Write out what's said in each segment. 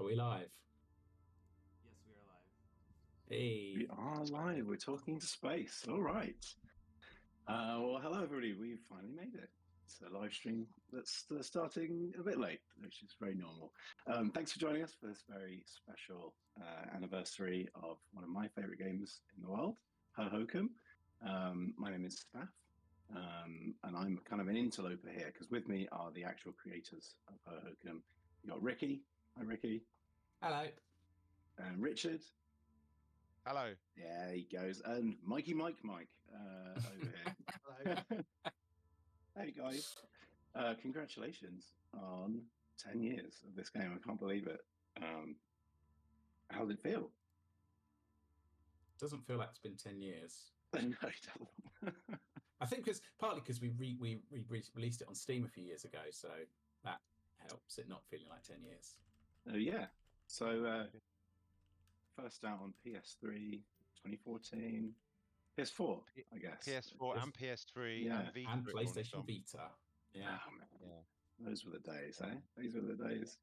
Are we live? Yes, we are live. Hey. We are live. We're talking to space. All right. Well, hello, everybody. We've finally made it. It's a live stream that's starting a bit late, which is very normal. Thanks for joining us for this very special anniversary of one of my favorite games in the world, Hohokum. My name is Staff, and I'm kind of an interloper here because with me are the actual creators of Hohokum. You got Ricky. Hi, Ricky. Hello. And Richard. Hello. Yeah, he goes. And Mikey Mike over here. Hello. Hey, guys. Congratulations on 10 years of this game. I can't believe it. How did it feel? Doesn't feel like it's been 10 years. No, it doesn't. I think it's partly because we released it on Steam a few years ago, so that helps it not feeling like 10 years. Yeah. So, first out on PS3, 2014. PS4, I guess. PS4 and PS3 Yeah. and Vita. And it launched PlayStation on. Vita. Yeah. Oh, man. Yeah. Those were the days, eh? These were the days.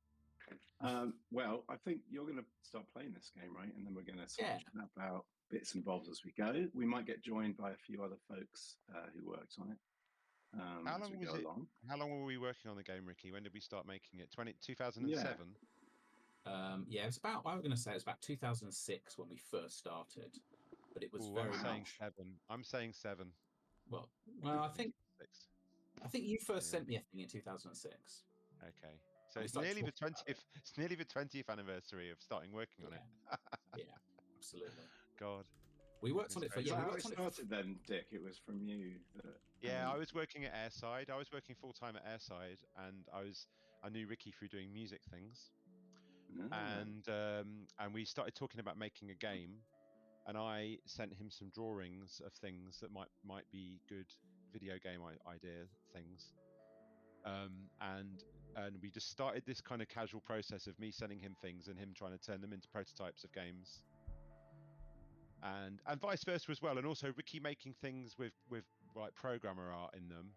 Well, I think you're going to start playing this game, right? And then we're going to chat about bits and bobs as we go. We might get joined by a few other folks who worked on it. How long was it? Along. How long were we working on the game, Ricky? When did we start making it? 2007? Yeah, it was about, I was going to say it was about 2006 when we first started, but it was very I'm saying much... 7. I'm saying 7. Well, I think 6. you first sent me a thing in 2006. Okay. So We it's started nearly the talking about 20th. It's nearly the 20th anniversary of starting working on it. Yeah, absolutely. God. We worked on it for... So Yeah, we how it worked on it started then, Dick? It was from you. Yeah, I was working at Airside. I was working full time at Airside, and I knew Ricky through doing music things. And we started talking about making a game, and I sent him some drawings of things that might be good video game idea things, and we just started this kind of casual process of me sending him things and him trying to turn them into prototypes of games, and vice versa as well, and also Ricky making things with like programmer art in them,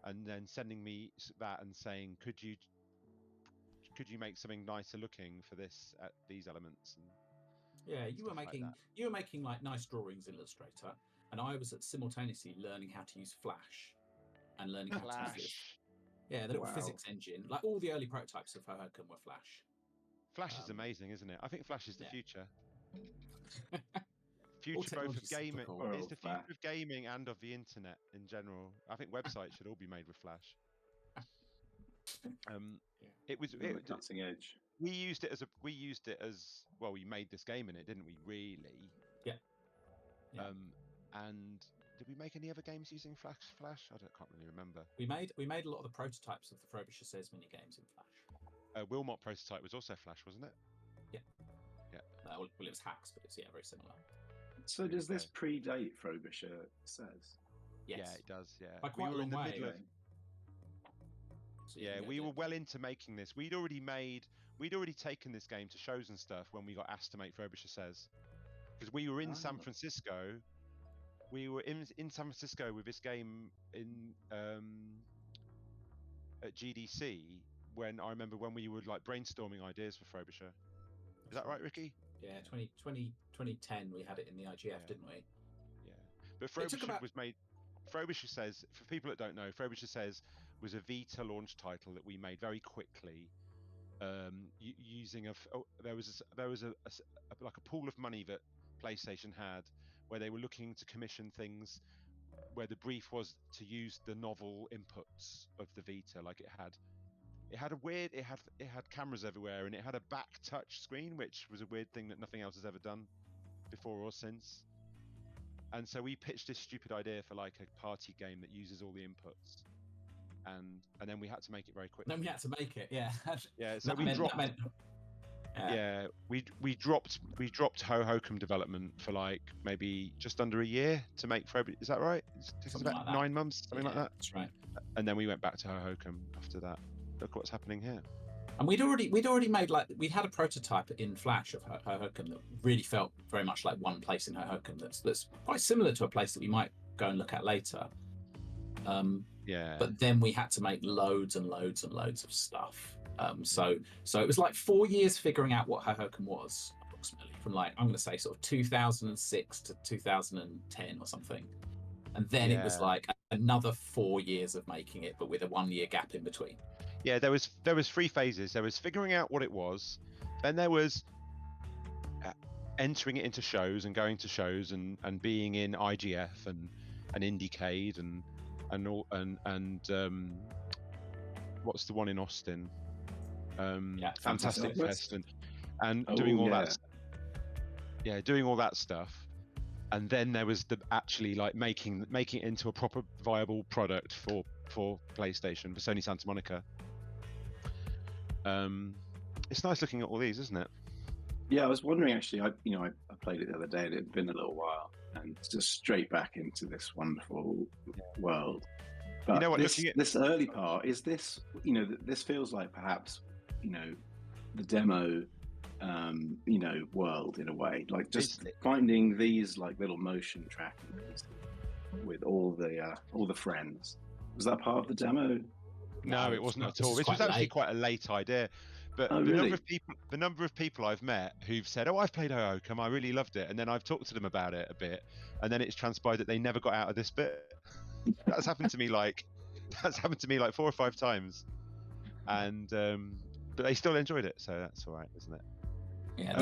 and then sending me that and saying, could you make something nicer looking for these elements? And yeah, you were making like nice drawings in Illustrator, and I was simultaneously learning how to use Flash and learning how to use this. Yeah, the little physics engine. Like all the early prototypes of Hohokum were Flash. Flash is amazing, isn't it? I think Flash is the future. All Future both of gaming. cyclical. It's the future of gaming and of the internet in general. I think websites should all be made with Flash. It was cutting edge. We used it as well. We made this game in it, didn't we? Really? Yeah. And did we make any other games using Flash? I can't really remember. We made a lot of the prototypes of the Frobisher Says mini games in Flash. Wilmot prototype was also Flash, wasn't it? Yeah. Yeah. Well, it was hacks, but it's very similar. So does this predate Frobisher Says? Yes. Yeah, it does. Yeah. By quite a long way. So yeah, we were well into making this. We'd already taken this game to shows and stuff when we got asked to make Frobisher Says, because we were in San Francisco. We were in San Francisco with this game in at GDC when we were like brainstorming ideas for Frobisher. Is that right, Ricky? Yeah, 2010 we had it in the IGF, didn't we? Yeah, but Frobisher was made. Frobisher Says, for people that don't know, Frobisher Says was a Vita launch title that we made very quickly, using there was like a pool of money that PlayStation had, where they were looking to commission things, where the brief was to use the novel inputs of the Vita. Like it had cameras everywhere, and it had a back touch screen, which was a weird thing that nothing else has ever done before or since. And so we pitched this stupid idea for like a party game that uses all the inputs, and then we had to make it very quickly. Then we had to make it, yeah. Yeah, so we dropped Hohokum development for like maybe just under a year to make Frobisher. Is that right? It's about like 9 months, something like that. That's right. And then we went back to Hohokum after that. Look what's happening here. And we'd already made we had a prototype in Flash of Hohokum that really felt very much like one place in Hohokum that's quite similar to a place that we might go and look at later. But then we had to make loads and loads and loads of stuff. So it was like 4 years figuring out what Hohokum was, approximately, from like, I'm going to say sort of 2006 to 2010 or something. And then it was like another 4 years of making it, but with a 1 year gap in between. Yeah, there was 3 phases. There was figuring out what it was, then there was entering it into shows and going to shows and being in IGF and Indiecade and what's the one in Austin? Fantastic Fest and doing all that. Yeah, doing all that stuff. And then there was the actually like making it into a proper viable product for PlayStation, for Sony Santa Monica. It's nice looking at all these, isn't it? Yeah, I was wondering actually. I played it the other day, and it had been a little while, and just straight back into this wonderful world. But you know what? This early part is this. This feels like perhaps the demo. World in a way, like just finding these like little motion trackings with all the friends. Was that part of the demo? No, it wasn't at all. This was actually quite a late idea. But the number of people I've met who've said, "Oh, I've played Hohokum, I really loved it," and then I've talked to them about it a bit, and then it's transpired that they never got out of this bit. That's happened to me like 4 or 5 times, and but they still enjoyed it, so that's all right, isn't it? Yeah,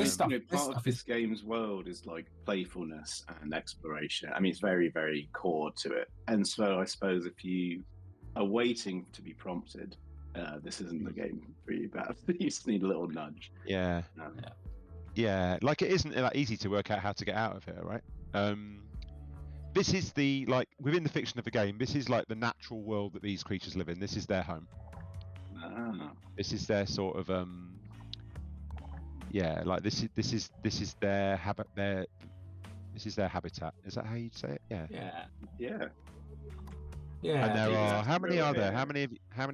part of this game's world is like playfulness and exploration. I mean, it's very, very core to it. And so I suppose if you are waiting to be prompted, this isn't the game for you, but you just need a little nudge. Yeah. Yeah, like it isn't that easy to work out how to get out of here, right? This is the, like, within the fiction of the game, this is like the natural world that these creatures live in. This is their home. This is their sort of like this is their habitat. This is their habitat. Is that how you'd say it? Yeah. And there are how many are there? How many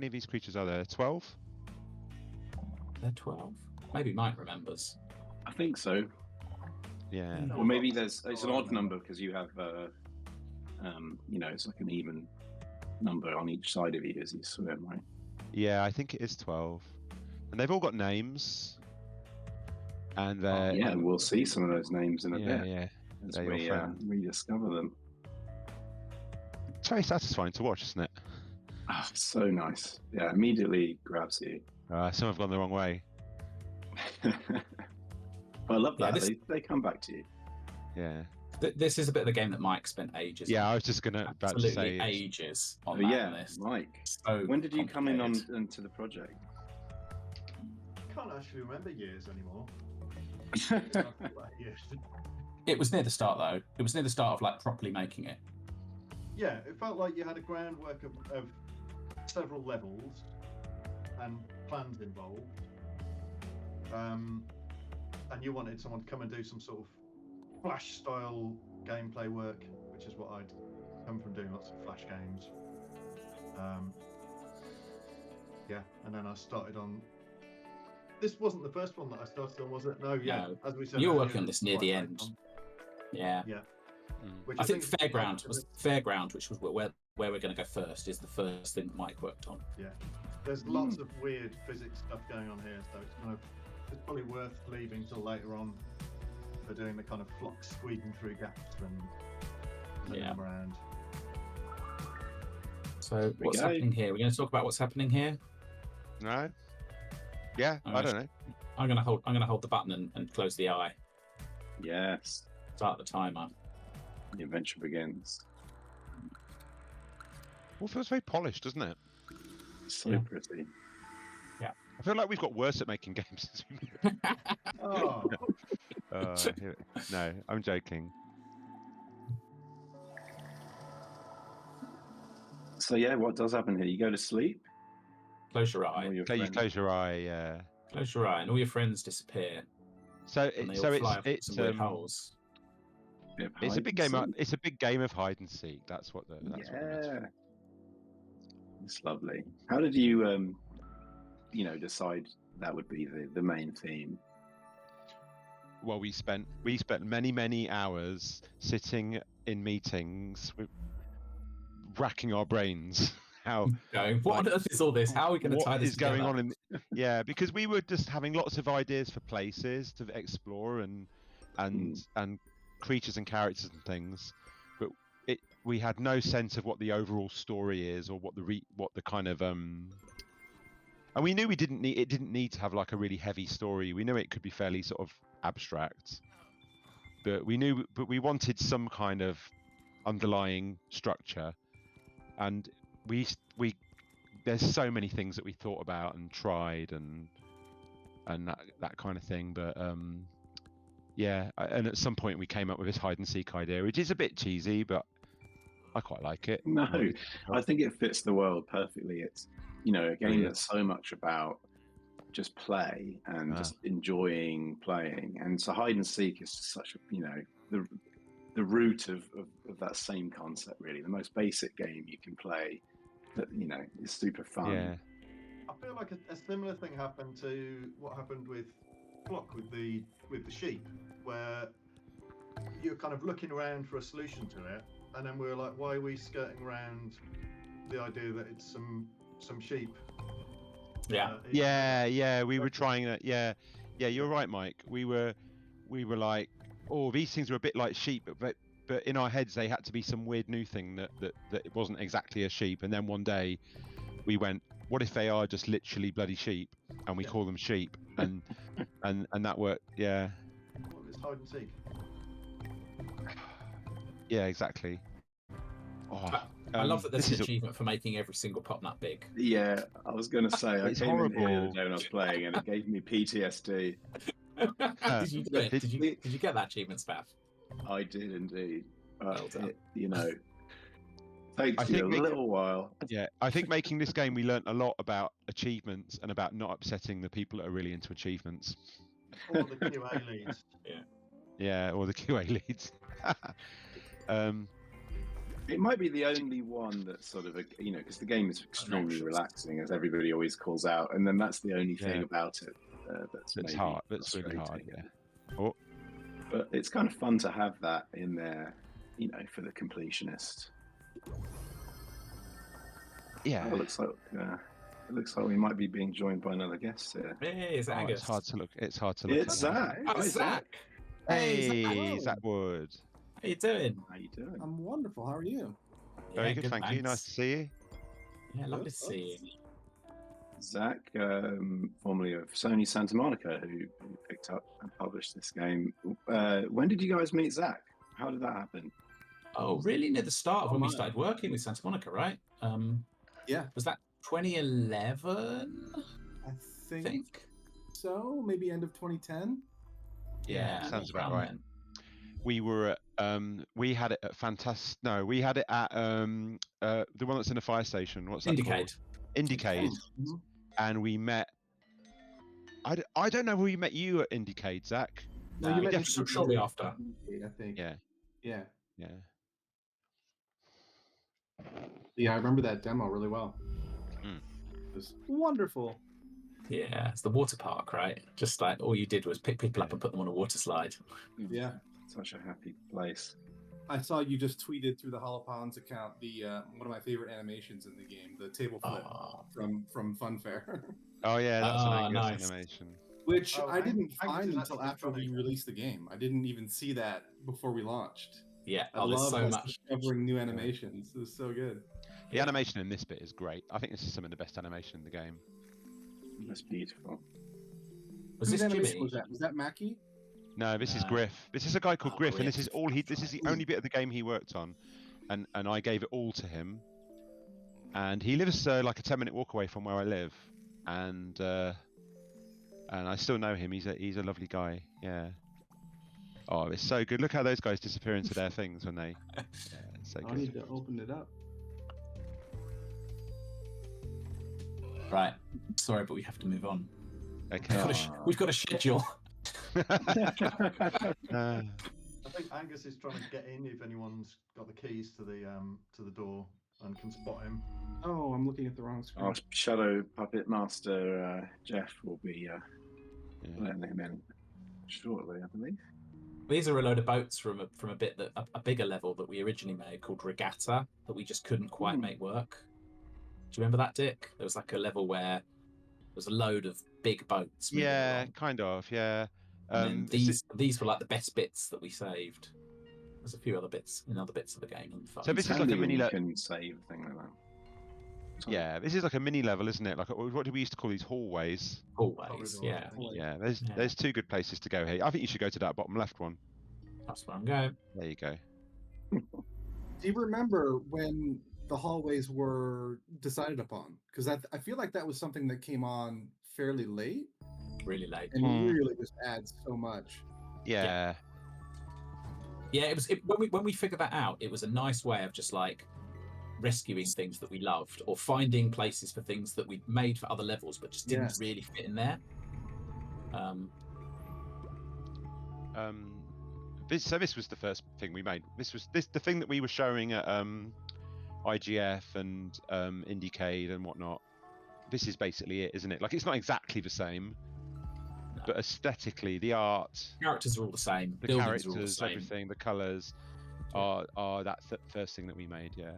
of these creatures are there? 12. There are 12. Maybe Mike remembers. I think so. Yeah. Or maybe it's an odd number because you have it's like an even number on each side of you as you swim, right? Yeah, I think it is 12, and they've all got names. And we'll see some of those names in a bit. Yeah, as we rediscover them. It's very satisfying to watch, isn't it? Oh, so nice. Yeah, immediately grabs you. Some have gone the wrong way. I love that. They come back to you. Yeah. This is a bit of the game that Mike spent ages. Yeah, I was just about to say ages on that list. Mike. So when did you come in into the project? I can't actually remember years anymore. It was near the start, though. It was near the start of like properly making it. Yeah, it felt like you had a groundwork of several levels and plans involved. And you wanted someone to come and do some sort of Flash style gameplay work, which is what I'd come from doing lots of Flash games. And then I started on. This wasn't the first one that I started on, was it? No, No. As we said, you were working on this near the end. Yeah. I think Fairground, which was where we're going to go first, is the first thing that Mike worked on. Yeah. There's lots of weird physics stuff going on here, so it's probably worth leaving till later on for doing the kind of flux squeezing through gaps and moving them around. So what's happening here? We're going to talk about what's happening here. No. Yeah, I don't know. I'm going to hold the button and close the eye. Yes. Start the timer. The adventure begins. Well, it feels very polished, doesn't it? So pretty. Yeah. I feel like we've got worse at making games. Oh. No, I'm joking. So what does happen here? You go to sleep. Close your eye. You close your eye. Yeah. Close your eye, and all your friends disappear. It's weird holes. It's a big game. It's a big game of hide and seek. That's what it's lovely. How did you, decide that would be the main theme? Well, we spent many hours sitting in meetings, racking our brains how what on earth is all this? How are we going to tie what this is going together? on in because we were just having lots of ideas for places to explore and creatures and characters and things, but we had no sense of what the overall story is or what the kind of and we knew it didn't need to have like a really heavy story. We knew it could be fairly sort of abstract, but we wanted some kind of underlying structure, and we there's so many things that we thought about and tried and that kind of thing, but yeah, and at some point we came up with this hide and seek idea, which is a bit cheesy, but I quite like it. No, I think it fits the world perfectly. It's, you know, a game that's so much about just play and just enjoying playing, and so hide and seek is just such a, you know, the root of that same concept, really. The most basic game you can play that, you know, is super fun. Yeah. I feel like a similar thing happened to what happened with Flock with the sheep, where you're kind of looking around for a solution to it, and then we're like, why are we skirting around the idea that it's some sheep? We were trying that. Yeah, you're right, Mike. We were like, oh, these things are a bit like sheep, but in our heads they had to be some weird new thing that it wasn't exactly a sheep. And then one day we went, what if they are just literally bloody sheep, and we call them sheep, and that worked. Yeah. Well, it's hide and seek. Yeah, exactly. I love that there's an achievement for making every single pop nut big. Yeah, I was going to say, I It's came horrible. in here the other day when I was playing, and it gave me PTSD. Did you do it? Did you get that achievement, Spaff? I did indeed. Well done. You know, takes you a little while. Yeah, I think making this game, we learnt a lot about achievements and about not upsetting the people that are really into achievements. Or the QA leads. Yeah, or the QA leads. It might be the only one that's sort of, you know, because the game is extremely relaxing, as everybody always calls out, and then that's the only thing about it that's hard. That's really hard. Yeah. But it's kind of fun to have that in there, you know, for the completionist. Yeah. It looks like we might be being joined by another guest here. Hey, it's Angus. It's hard to look. It's hard to look. It's Zach. Hi, Zach. Hey, Zach Wood. How you doing? How you doing? I'm wonderful. How are you? Very good, thank you. Nice to see you. Yeah, lovely to see you. Zach, formerly of Sony Santa Monica, who picked up and published this game. When did you guys meet Zach? How did that happen? Oh, really near the start of when we started working with Santa Monica, right? Yeah. Was that 2011? I think so. Maybe end of 2010. Yeah, sounds about right. Then. We were at, we had it at Fantastic. No, we had it at the one that's in the fire station. What's that called? Indiecade. Mm-hmm. And we met. I don't know where we met you at Indiecade, Zach. No, you met me shortly after. I think. Yeah. Yeah, I remember that demo really well. It was wonderful. Yeah, it's the water park, right? Just like all you did was pick people up and put them on a water slide. Yeah. Such a happy place. I saw you just tweeted through the Holopons account the one of my favorite animations in the game, the table flip from Funfair. Oh yeah, that's an Angus animation. Which I didn't find until after we released the game. I didn't even see that before we launched. Yeah, I love so much discovering new animations. It was so good. The animation in this bit is great. I think this is some of the best animation in the game. That's beautiful. Was this Jimmy? Was that Mackie? No, this is Griff. This is a guy called Griff, and this is all he. This is the only bit of the game he worked on, and I gave it all to him. And he lives like a 10-minute walk away from where I live, and I still know him. He's a lovely guy. Yeah. Oh, it's so good. Look how those guys disappear into their things when they. Yeah, it's so good. I need to open it up. Right. Sorry, but we have to move on. Okay. We've got a schedule. I think Angus is trying to get in if anyone's got the keys to the door and can spot him. Oh, I'm looking at the wrong screen. Our Shadow Puppet Master Jeff will be letting him in shortly, I believe. These are a load of boats from a bit a bigger level that we originally made called Regatta that we just couldn't quite make work. you remember that, Dick? There was like a level where there was a load of big boats. Yeah, kind of. Yeah. And then these were like the best bits that we saved. There's a few other bits in other bits of the game. So this is like a mini level. You can save a thing like that. Yeah, this is like a mini level, isn't it? Like what do we used to call these hallways? Hallways, yeah. Yeah, there's 2 good places to go here. I think you should go to that bottom left one. That's where I'm going. There you go. Do you remember when the hallways were decided upon? Because I feel like that was something that came on fairly late. Really late. And really just adds so much. Yeah. Yeah, it was when we figured that out, it was a nice way of just like rescuing things that we loved or finding places for things that we'd made for other levels but just didn't really fit in there. This was the first thing we made. This the thing that we were showing at IGF and Indiecade and whatnot. This is basically it, isn't it? Like, it's not exactly the same, but aesthetically, the art, characters are all the same. The characters, are all the same. Everything, the colours are that first thing that we made. Yeah,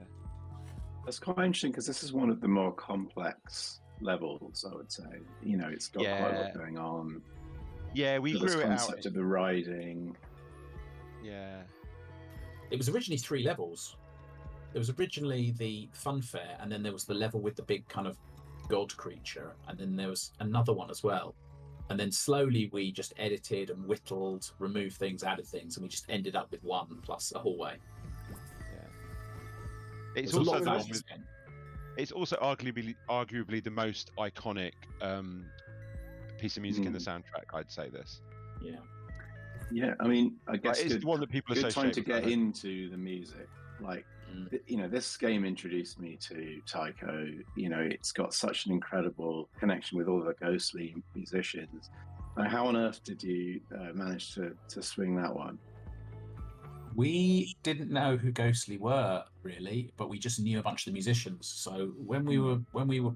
that's quite interesting because this is one of the more complex levels, I would say. You know, it's got quite a lot going on. Yeah, we grew it out. The concept of the riding. Yeah, it was originally 3 levels. There was originally the fun fair, and then there was the level with the big kind of god creature, and then there was another one as well. And then slowly we just edited and whittled, removed things, added things, and we just ended up with 1 plus a hallway. Yeah. It's also arguably the most iconic piece of music in the soundtrack. I'd say this. Yeah. Yeah, I mean, I guess it's the one that people associate. Good time to get into the music. Like, you know, this game introduced me to Taiko. You know, it's got such an incredible connection with all the ghostly musicians. How on earth did you manage to swing that one? We didn't know who Ghostly were really, but we just knew a bunch of the musicians. So when we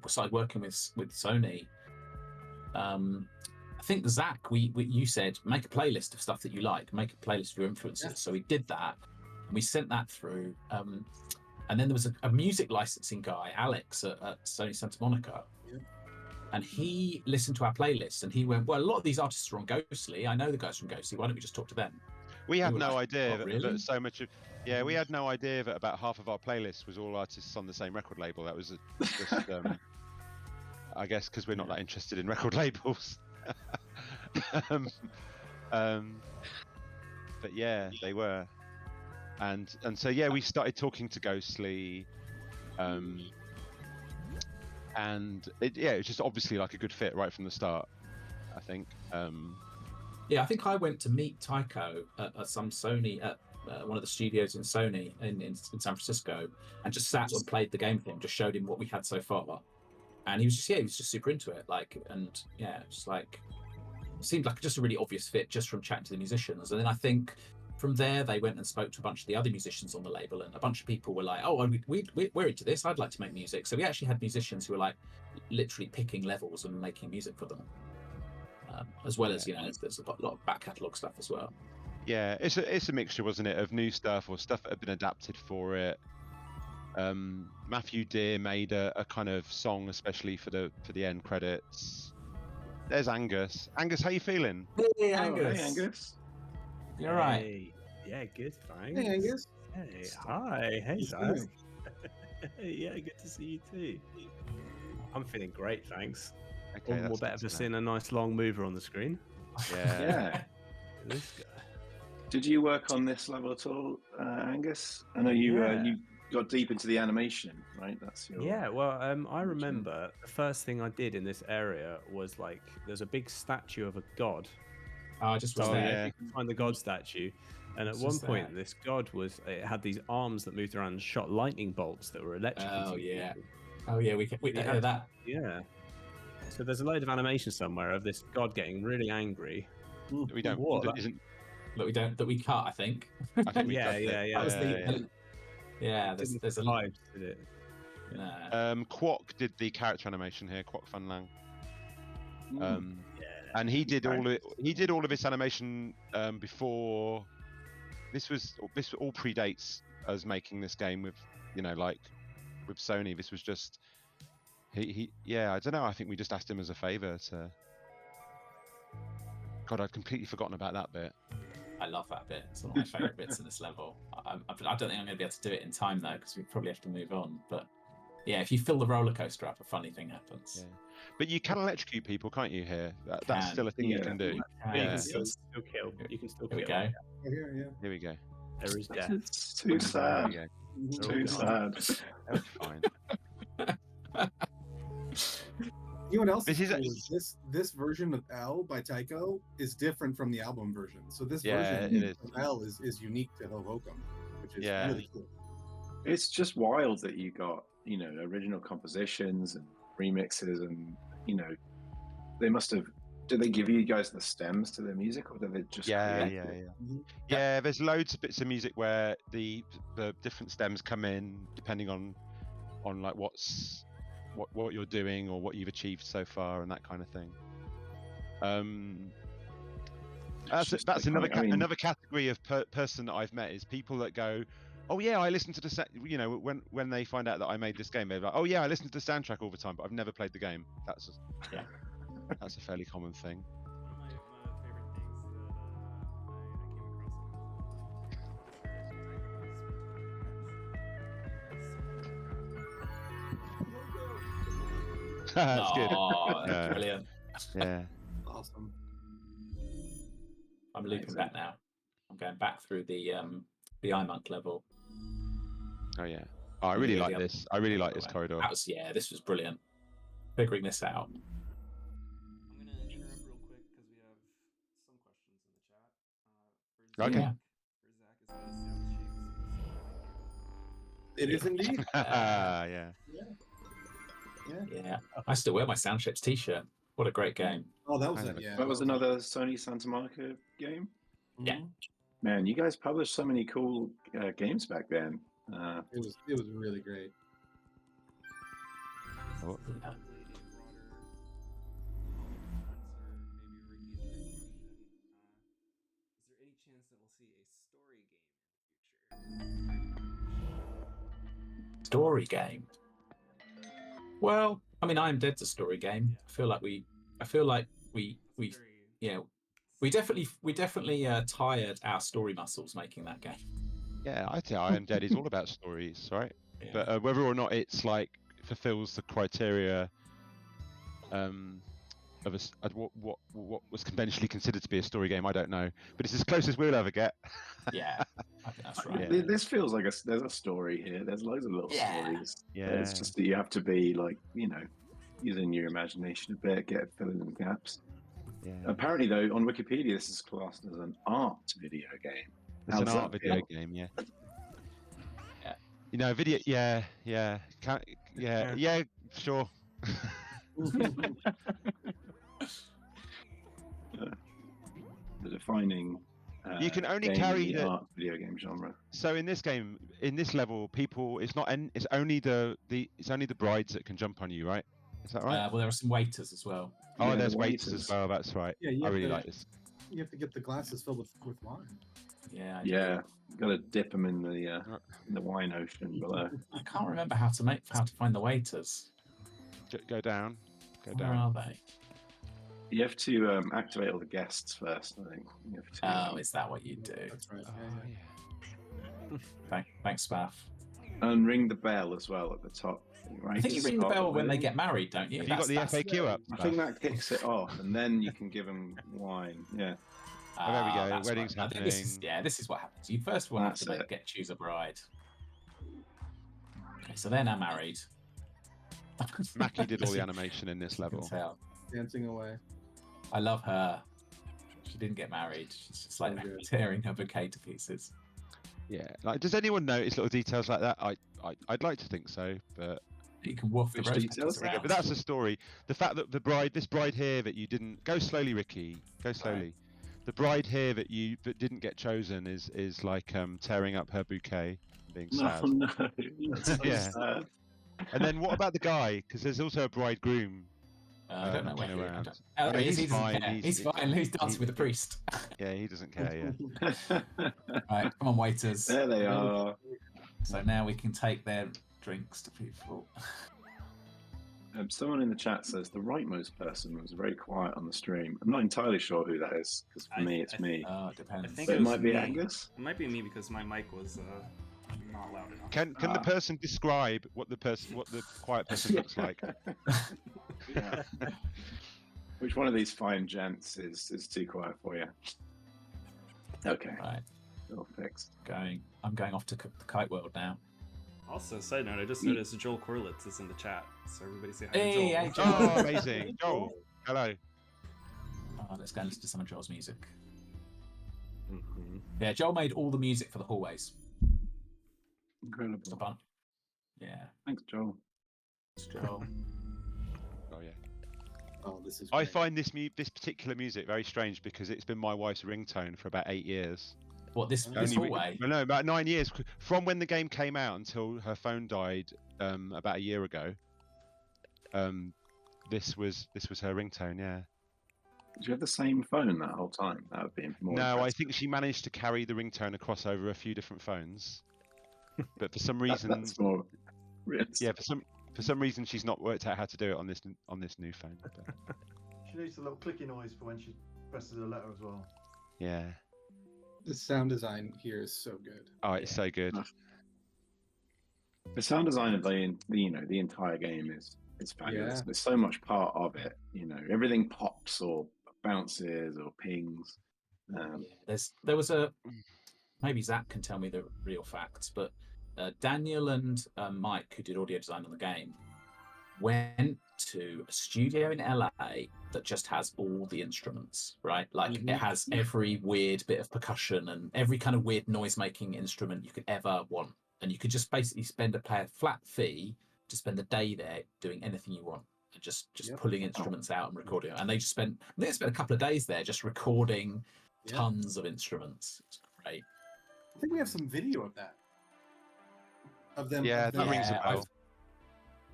started working with Sony, I think Zach, you said make a playlist of stuff that you like, make a playlist of your influences. Yeah. So we did that. We sent that through, and then there was a music licensing guy, Alex, at Sony Santa Monica, and he listened to our playlist and he went, "Well, a lot of these artists are on Ghostly. I know the guys from Ghostly. Why don't we just talk to them?" We had no idea that so much of we had no idea that about half of our playlist was all artists on the same record label. That was just, I guess, because we're not that interested in record labels. But yeah, they were. And so we started talking to Ghostly, and it was just obviously like a good fit right from the start, I think. I think I went to meet Taiko at some Sony at one of the studios in Sony in San Francisco, and just sat and played the game for him, just showed him what we had so far, and he was just super into it, just like seemed like just a really obvious fit just from chatting to the musicians. And then I think from there, they went and spoke to a bunch of the other musicians on the label, and a bunch of people were like, "Oh, we're into this. I'd like to make music." So we actually had musicians who were like literally picking levels and making music for them, as well as there's a lot of back catalogue stuff as well. Yeah, it's a mixture, wasn't it, of new stuff or stuff that had been adapted for it. Matthew Deere made a kind of song especially for the end credits. There's Angus. Angus, how you feeling? Hey, Angus. Hey, Angus. You're right. Yeah, good, thanks. Hey, Angus. Hey, hi. Hey, Zach. Yeah, good to see you too. I'm feeling great, thanks. Okay, all more better for seeing a nice long mover on the screen. Yeah. This guy. Did you work on this level at all, Angus? I know you got deep into the animation, right? That's your... Yeah, well, I remember the first thing I did in this area was like there's a big statue of a god. Oh, I just was there. Yeah. You can find the god statue, and at one point this god it had these arms that moved around and shot lightning bolts that were electric. Oh yeah, we had that. Yeah. So there's a load of animation somewhere of this god getting really angry. We don't. That we cut. I think. I think we cut it. That was there's a live, did it? Quok did the character animation here. Quok Funlang. And he did all of this animation before. This all predates us making this game with with Sony. This was just Yeah, I don't know. I think we just asked him as a favour to. God, I'd completely forgotten about that bit. I love that bit. It's one of my favourite bits in this level. I don't think I'm going to be able to do it in time though, because we probably have to move on. But yeah, if you fill the roller coaster up, a funny thing happens. Yeah. But you can electrocute people, can't you? Here, that's still a thing you can do. You can still kill. You can still kill. Here we go. Here we go. There is death. It's too sad. Too sad. That's fine. You know what else? This version of L by Taiko is different from the album version. So this version of L is unique to Hohokum, which is really cool. It's just wild that you got, original compositions and remixes, and they must have. Did they give you guys the stems to their music, or did they just? Yeah. There's loads of bits of music where the different stems come in depending on like what you're doing or what you've achieved so far and that kind of thing. That's another category of person that I've met is people that go, oh yeah, I listen to the when they find out that I made this game, they're like, oh yeah, I listen to the soundtrack all the time, but I've never played the game. That's a fairly common thing. That's good. That's brilliant. Yeah. Awesome. I'm looping back now. I'm going back through the iMonk level. Oh yeah. Oh, I really like this. I really like this corridor. This was brilliant. Figuring this out. I'm gonna interrupt real quick because we have some questions in the chat. Okay. It is indeed. Yeah. I still wear my Sound Shapes t-shirt. What a great game. Oh, that was it. Yeah. That was another Sony Santa Monica game. Yeah. Man, you guys published so many cool games back then. It was really great. Oh. Is there any chance that we'll see a story game in the future? Story game. Well, I mean, I Am Dead's a story game. I feel like we definitely tired our story muscles making that game. Yeah, I think I Am Dead is all about stories, right? Yeah. But whether or not it's like fulfills the criteria of what was conventionally considered to be a story game, I don't know. But it's as close as we'll ever get. Yeah, I think that's right. Yeah. This feels like there's a story here. There's loads of little stories. Yeah. It's just that you have to be like, using your imagination a bit, filling in the gaps. Yeah. Apparently, though, on Wikipedia, this is classed as an art video game. It's an art video game, yeah. Video, sure. The defining. You can only carry the art video game genre. So in this game, in this level, it's only the brides that can jump on you, right? Is that right? Well, there are some waiters as well. Oh, there's waiters as well. That's right. Yeah, I really like this. You have to get the glasses filled with wine. Yeah. Yeah, got to dip them in the wine ocean below. I can't remember how to find the waiters. Go down. Where are they? You have to activate all the guests first, I think. You have to, is that what you do? That's right. Thanks, Spaff. And ring the bell as well at the top. Right? I think you ring the bell when they get married, don't you? Have you got the FAQ up? I think that kicks it off, and then you can give them wine. Yeah. Oh, there we go. Wedding's right. happening. This is what happens. You first want to choose a bride. Okay, so they're now married. Mackie did all the animation in this level. Dancing away. I love her. She didn't get married. She's just like tearing her bouquet to pieces. Yeah. Like, does anyone notice little details like that? I'd like to think so, but you can waft the rose petals around. But that's the story. The fact that this bride here that you didn't go slowly, Ricky. Go slowly. Right. The bride here that didn't get chosen is like tearing up her bouquet, being sad. No, so yeah. Sad. And then what about the guy? Because there's also a bridegroom. I don't know where around. He's fine. He's fine. He's dancing with the priest. Yeah, he doesn't care. Yeah. Right, come on, waiters. There they are. So now we can take their drinks to people. Someone in the chat says the rightmost person was very quiet on the stream. I'm not entirely sure who that is, because for me, it's me. Oh, it depends. I think But it was might be me. Angus. It might be me because my mic was not loud enough. Can the person describe what the quiet person looks like? Yeah. Which one of these fine gents is too quiet for you? Okay. Right. All fixed. I'm going off to the kite world now. Also, side note, I just noticed Joel Corlitz is in the chat, so everybody say hi Hey, to hey, Joel. Joel. Oh, amazing. Joel, hello. Let's go and listen to some of Joel's music. Mm-hmm. Yeah, Joel made all the music for the hallways. Incredible. It's fun. Yeah. Thanks, Joel. It's Joel. Oh yeah. Oh, this is. I great. find this particular music very strange because it's been my wife's ringtone for about 8 years. What, this hallway? No, about 9 years from when the game came out until her phone died about a year ago. This was her ringtone. Yeah. Did you have the same phone that whole time? That would be more. No, I impressive. think she managed to carry the ringtone across over a few different phones, but for some reason, That's more realistic. yeah, for some reason she's not worked out how to do it on this new phone. But, She needs a little clicky noise for when she presses a letter as well. yeah. The sound design here is so good. Oh, it's so good. The sound design of the entire game is fabulous. Yeah. There's so much part of it. Everything pops or bounces or pings. There was a, maybe Zach can tell me the real facts, but Daniel and Mike, who did audio design on the game, went to a studio in LA that just has all the instruments, right? Like it has every weird bit of percussion and every kind of weird noise-making instrument you could ever want. And you could just basically pay a flat fee to spend the day there doing anything you want. And just pulling instruments out and recording. And they spent a couple of days there just recording tons of instruments. It's great. I think we have some video of that. Of them. Yeah, of them. that rings a bell.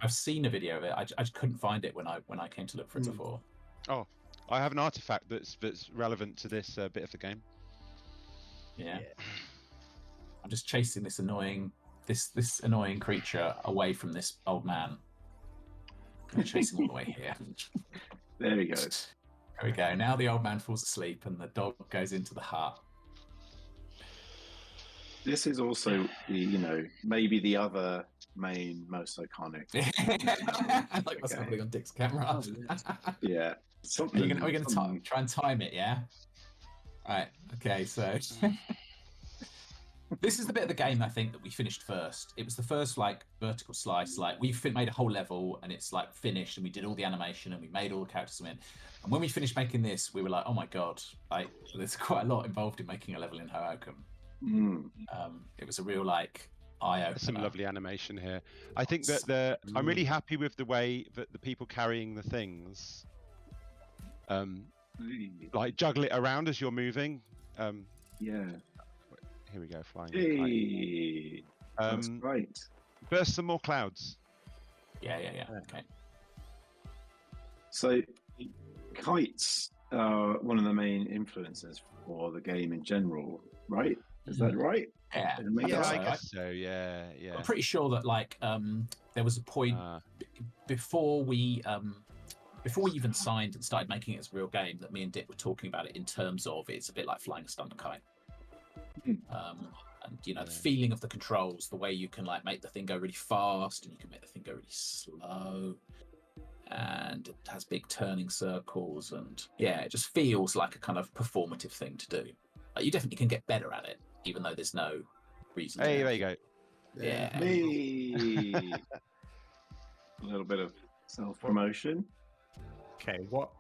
I've seen a video of it. I just couldn't find it when I came to look for it before. Oh, I have an artifact that's relevant to this bit of the game. Yeah. I'm just chasing this annoying creature away from this old man. I'm chasing all the way here. There he There goes. we go. Now the old man falls asleep and the dog goes into the hut. This is also maybe the other main most iconic. Like what's happening on Dick's camera. Yeah. Are you gonna try and time it? Yeah. Right. Okay. So this is the bit of the game I think that we finished first. It was the first vertical slice. Like we made a whole level and it's finished and we did all the animation and we made all the characters in. And when we finished making this, we were like, oh my god, there's quite a lot involved in making a level in Hohokum. It was a real eye-opener. Some lovely animation here. I think that I'm really happy with the way that the people carrying the things juggle it around as you're moving. Yeah. Here we go, flying. Hey, that's right. Burst some more clouds. Yeah. Okay. So, kites are one of the main influences for the game in general, right? Is that right? Yeah. I guess so. Yeah. I'm pretty sure that there was a point before we even signed and started making it as a real game that me and Dick were talking about it in terms of it's a bit like flying a stunt kite. And the feeling of the controls, the way you can make the thing go really fast and you can make the thing go really slow, and it has big turning circles, and it just feels like a kind of performative thing to do. You definitely can get better at it, even though there's no reason. Hey, there you go. Yeah. Hey. A little bit of self-promotion. Okay, what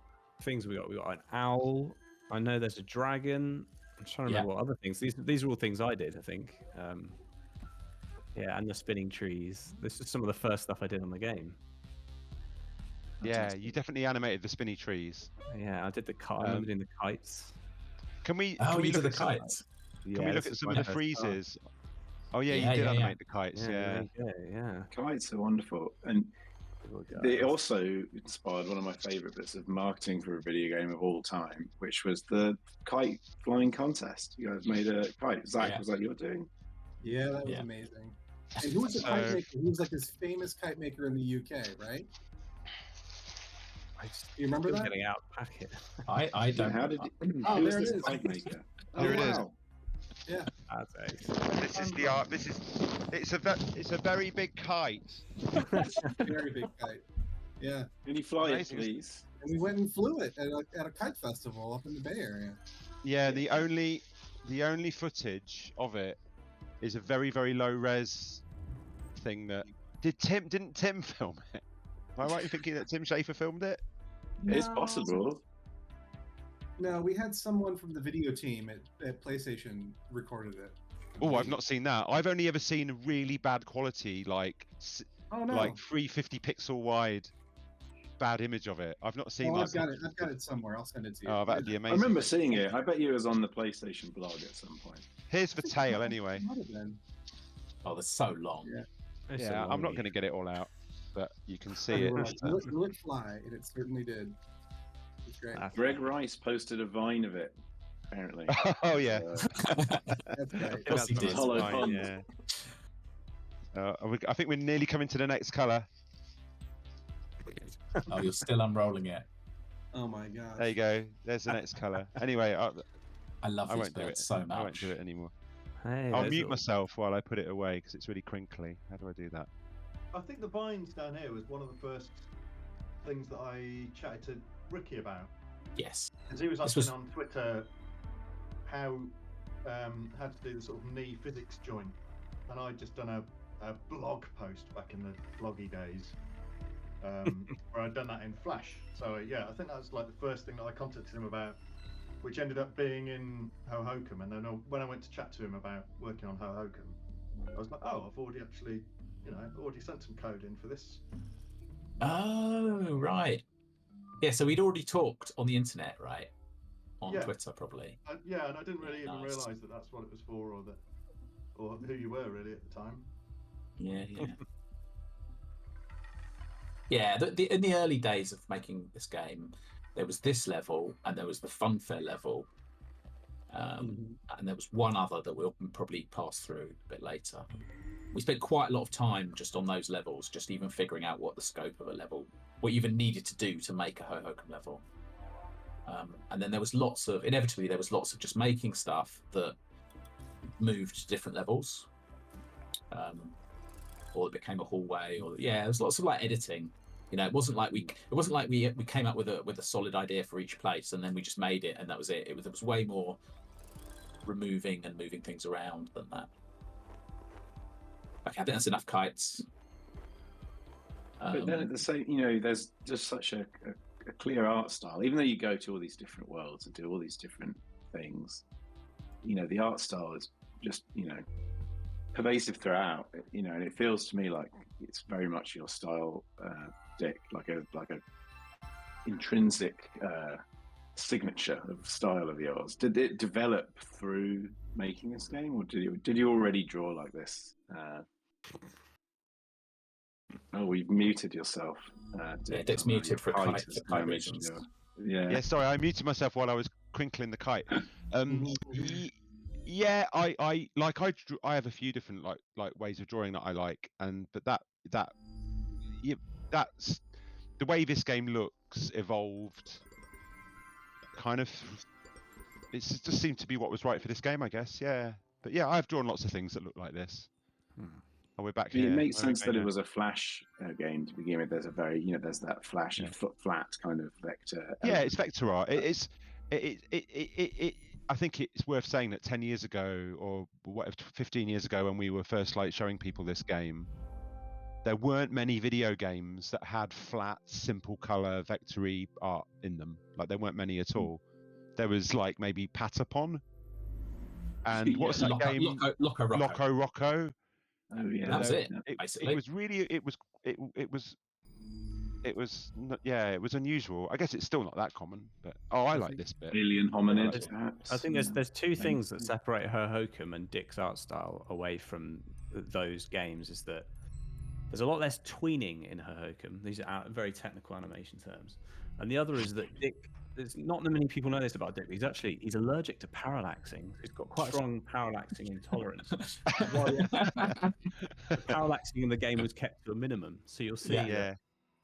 things we got? We got an owl. I know there's a dragon. I'm trying to remember what other things. These are all things I did, I think. And the spinning trees. This is some of the first stuff I did on the game. Yeah, you definitely animated the spinny trees. Yeah, I did the kite. I remember doing the kites. Can we you look did at the kites? Can we look at some of the freezes? Oh yeah, you did animate the kites. Yeah. Kites are wonderful, and they also inspired one of my favorite bits of marketing for a video game of all time, which was the kite flying contest. You guys made a kite. Zach, was that your doing? Yeah, that was amazing. And who was the kite maker? He was this famous kite maker in the UK, right? You remember that? Getting out of the packet. I don't. How did Oh, who there was it this is. pipe maker? Here it is. Wow. Yeah. This is the art. It's a very big kite. Very big kite. Yeah. Can you fly it, Amazing. please? And we went and flew it at a kite festival up in the Bay Area. Yeah, the only footage of it is a very, very low res thing that didn't Tim film it? Am I right in thinking that Tim Schafer filmed it? It's possible. No, we had someone from the video team at PlayStation recorded it. Oh, I've not seen that. I've only ever seen a really bad quality, like 350 pixel wide, bad image of it. I've not seen. I've got it somewhere. I'll send it to you. Oh, that'd be amazing. I remember seeing it. I bet you it was on the PlayStation blog at some point. Here's the tail, anyway. Oh, they're so long. Yeah, I'm not going to get it all out, but you can see it. Will it fly? And it certainly did. It's great. Greg Rice posted a Vine of it, apparently. Oh yeah. That's great. Yes, he did. Hollow Fine, Pond. yeah. I think we're nearly coming to the next colour. Oh, you're still unrolling it. Oh my god. There you go. There's the next colour. Anyway, I love I these won't do it birds so much. I won't do it anymore. Hey, I'll mute myself while I put it away because it's really crinkly. How do I do that? I think the vines down here was one of the first things that I chatted to Ricky about. Yes. Because he was This asking was- on Twitter how to do the sort of knee physics joint, and I'd just done a blog post back in the bloggy days where I'd done that in Flash. So yeah, I think that was like the first thing that I contacted him about, which ended up being in Hohokum. And then when I went to chat to him about working on Hohokum, I was like, oh, I've already actually, already sent some code in for this. Oh, right. Yeah, so we'd already talked on the internet, right? On Yeah. Twitter, probably. Yeah, and I didn't really even Nice. realise that that's what it was for, or who you were really at the time. Yeah, yeah. Yeah, in the early days of making this game, there was this level, and there was the funfair level, and there was one other that we'll probably pass through a bit later. We spent quite a lot of time just on those levels, just even figuring out what the scope of a level, what you even needed to do to make a Hohokum level. And then there was inevitably there was lots of just making stuff that moved to different levels, or it became a hallway, or there was lots of like editing. It wasn't like we came up with a solid idea for each place and then we just made it and that was it. There was way more removing and moving things around than that. Okay, I think that's enough kites. But then at the same, there's just such a clear art style. Even though you go to all these different worlds and do all these different things, the art style is just, pervasive throughout. And it feels to me like it's very much your style, Dick, like a intrinsic signature of style of yours. Did it develop through making this game, or did you already draw like this? Oh, we've muted yourself. Dick's muted for kite reasons. Yeah, sorry, I muted myself while I was crinkling the kite. Yeah, I have a few different like ways of drawing that I like, but that's the way this game looks evolved. Kind of, it just seemed to be what was right for this game, I guess. Yeah, but yeah, I've drawn lots of things that look like this. Oh, we're back here. It makes sense that it was a Flash game to begin with. There's a very, there's that Flash flat kind of vector. Yeah, it's vector art. I think it's worth saying that 10 years ago, or whatever, 15 years ago, when we were first showing people this game, there weren't many video games that had flat, simple color, vectory art in them. Like there weren't many at all. There was like maybe Patapon, and what's that game? Loco Roco. Oh yeah, that was it. Basically, it was really it was unusual. I guess it's still not that common, but I like this bit. Alien hominid, perhaps. I think there's two things that separate Hohokum and Dick's art style away from those games. Is that there's a lot less tweening in Hohokum. These are very technical animation terms, and the other is that Dick. There's not that many people know this about Dick. He's allergic to parallaxing. He's got quite a strong parallaxing intolerance. Parallaxing in the game was kept to a minimum, so you'll see.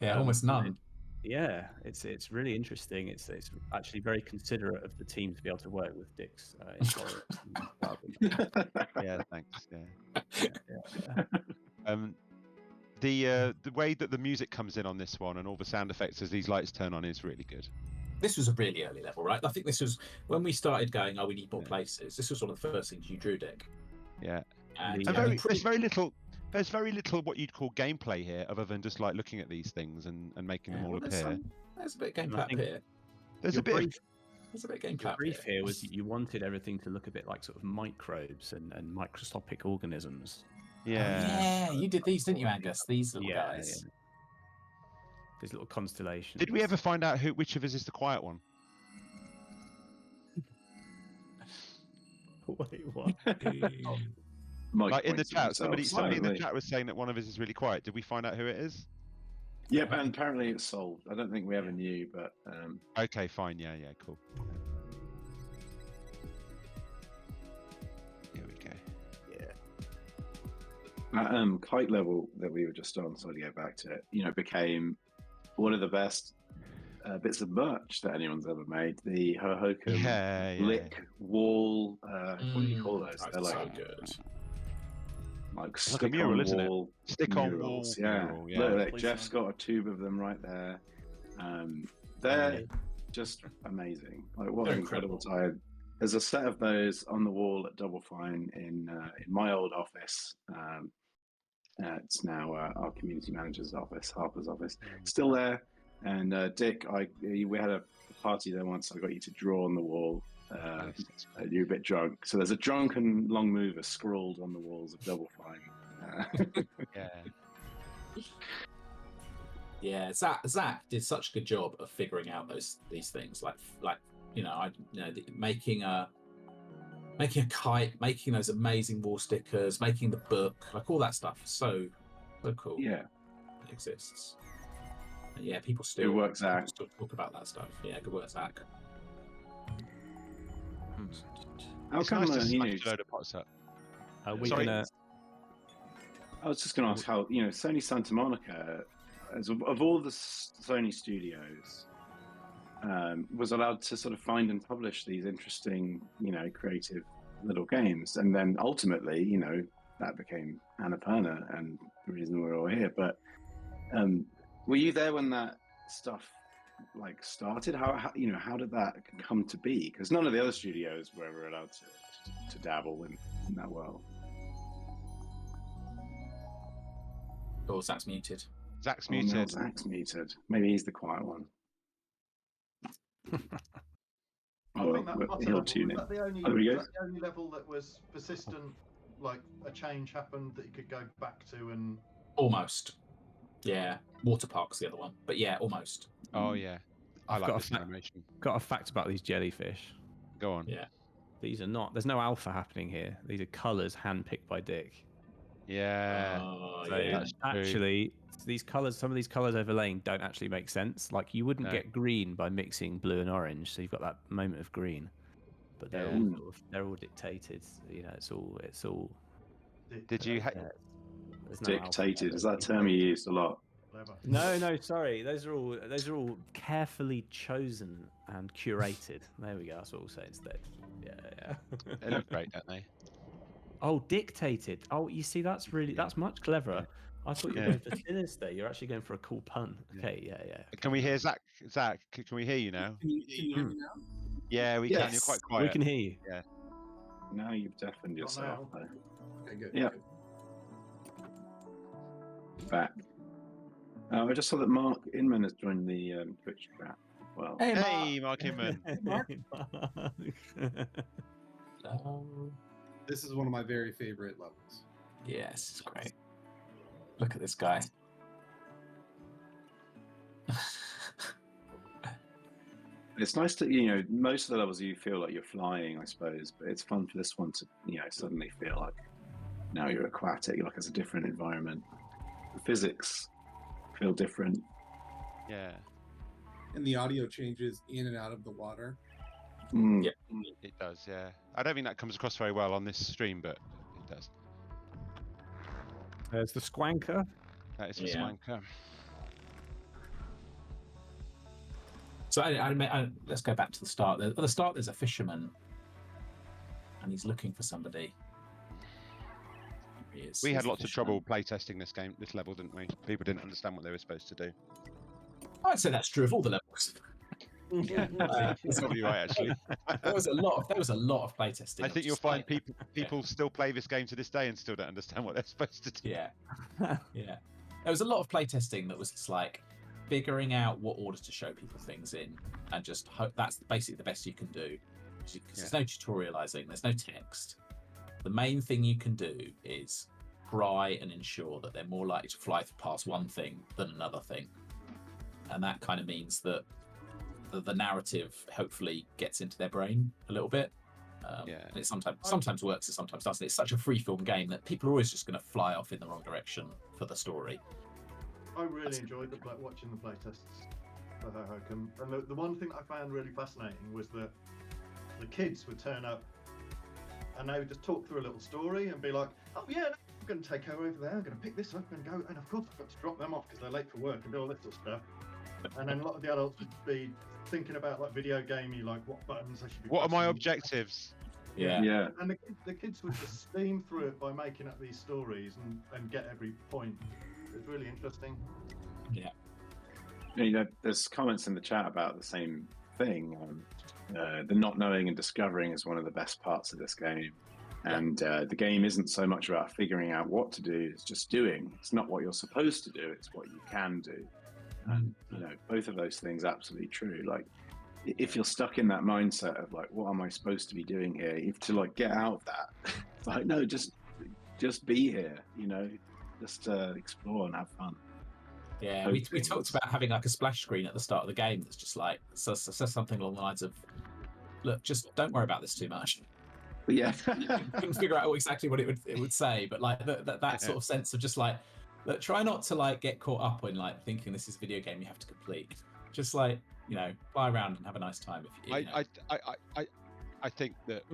Almost none. Yeah, it's really interesting. It's actually very considerate of the team to be able to work with Dick's album. Yeah, thanks. Yeah. Yeah. The way that the music comes in on this one and all the sound effects as these lights turn on is really good. This was a really early level, right? I think this was when we started going, we need more places. This was one of the first things you drew, Dick. Yeah. And there's very little what you'd call gameplay here, other than just like looking at these things and making them all appear. There's a bit of gameplay up here. There's a bit of gameplay up brief here was you wanted everything to look a bit like sort of microbes and microscopic organisms. Yeah, you did these, didn't you, Angus? These little guys. Yeah. These little constellations. Did we ever find out which of us is the quiet one? Wait, what? Like in the chat, somebody in the chat was saying that one of us is really quiet. Did we find out who it is? Yep, and apparently it's solved. I don't think we ever knew, but okay, fine. Yeah, cool. Here we go. Yeah. Kite level that we were just on, so to go back to it, became one of the best bits of merch that anyone's ever made. The Hohokum lick wall. What do you call those? They're like so good. Like stick mural, on isn't wall, it? Stick on wall. Yeah. Look, Jeff's got a tube of them right there. They're just amazing. Like what an incredible time. There's a set of those on the wall at Double Fine in my old office. It's now our community manager's office, Harper's office. Still there. And Dick, we had a party there once. I got you to draw on the wall. You're a bit drunk. So there's a drunken long mover scrawled on the walls of Double Fine. Yeah, Zach did such a good job of figuring out these things. Making a kite, making those amazing wall stickers, making the book, like all that stuff. So cool. Yeah, it exists. And yeah, people still talk about that stuff. Yeah, good work, Zach. How come nice to load of pots up? I was just going to ask how Sony Santa Monica, of all the Sony studios, was allowed to sort of find and publish these interesting, creative little games, and then ultimately, that became Annapurna and the reason we're all here. But were you there when that stuff started? How did that come to be? Because none of the other studios were ever allowed to dabble in that world. Oh, Zach's muted. Zach's muted. No, Zach's muted. Maybe he's the quiet one. Was that the only level that was persistent, like a change happened that you could go back to and... Almost. Yeah. Water Park's the other one. But yeah, almost. Oh, yeah. I've got this animation. Got a fact about these jellyfish. Go on. Yeah. These are not... There's no alpha happening here. These are colours handpicked by Dick. Yeah. So actually, these colours, some of these colours overlaying don't actually make sense. Like you wouldn't get green by mixing blue and orange, so you've got that moment of green. But they're all dictated. It's all. Did you? Dictated is that a term you used a lot? No, sorry. Those are all carefully chosen and curated. There we go. That's what we'll say instead. Yeah. They look great, don't they? Oh, dictated. Oh, you see, that's much cleverer. I thought you were going for sinister. You're actually going for a cool pun. Okay, yeah. Can we hear Zach? Zach, can we hear you now? Can you hear me now? Yeah, we can. You're quite quiet. We can hear you. Yeah. Now you've deafened yourself. Okay, good. Yeah. Back. I just saw that Mark Inman has joined the Twitch chat. Well, hey, Mark Inman. This is one of my very favorite levels. Yes, it's great. Look at this guy. It's nice to, most of the levels you feel like you're flying, I suppose, but it's fun for this one to, suddenly feel like now you're aquatic, like it's a different environment. The physics feel different. Yeah. And the audio changes in and out of the water. Yeah, it does. Yeah, I don't think that comes across very well on this stream, but it does. There's the squanker. That is the squanker. So let's go back to the start. At the start, there's a fisherman, and he's looking for somebody. We had lots of trouble playtesting this level, didn't we? People didn't understand what they were supposed to do. I'd say that's true of all the levels. Yeah, that's probably right, actually. There was a lot of playtesting. I think you'll find people still play this game to this day and still don't understand what they're supposed to do. Yeah, yeah. There was a lot of playtesting that was just like figuring out what order to show people things in, and just hope that's basically the best you can do. Because there's no tutorializing, there's no text. The main thing you can do is try and ensure that they're more likely to fly past one thing than another thing, and that kind of means that the narrative hopefully gets into their brain a little bit. And it sometimes works and sometimes doesn't. It's such a freeform game that people are always just going to fly off in the wrong direction for the story. I really enjoyed watching the playtests for Hohokum, and the one thing I found really fascinating was that the kids would turn up and they would just talk through a little story and be like, "Oh yeah, I'm going to take her over there. I'm going to pick this up and go. And of course, I've got to drop them off because they're late for work and do all this sort of stuff." And then a lot of the adults would be thinking about like video gamey, like what buttons they should be. What are my objectives? Yeah. And the kids would just steam through it by making up these stories and get every point. It's really interesting. Yeah. You know, there's comments in the chat about the same thing. The not knowing and discovering is one of the best parts of this game. And the game isn't so much about figuring out what to do, it's just doing. It's not what you're supposed to do, it's what you can do. And, you know, both of those things are absolutely true. Like, if you're stuck in that mindset of, like, what am I supposed to be doing here? You have to, like, get out of that. It's like, no, just be here, you know? Just explore and have fun. Yeah, we talked about having, like, a splash screen at the start of the game that's just, like, says something along the lines of, look, just don't worry about this too much. But yeah. Couldn't figure out exactly what it would say, but, like, that sort of sense of just, like, look, try not to, like, get caught up in, like, thinking this is a video game you have to complete. Just, like, you know, fly around and have a nice time. I think that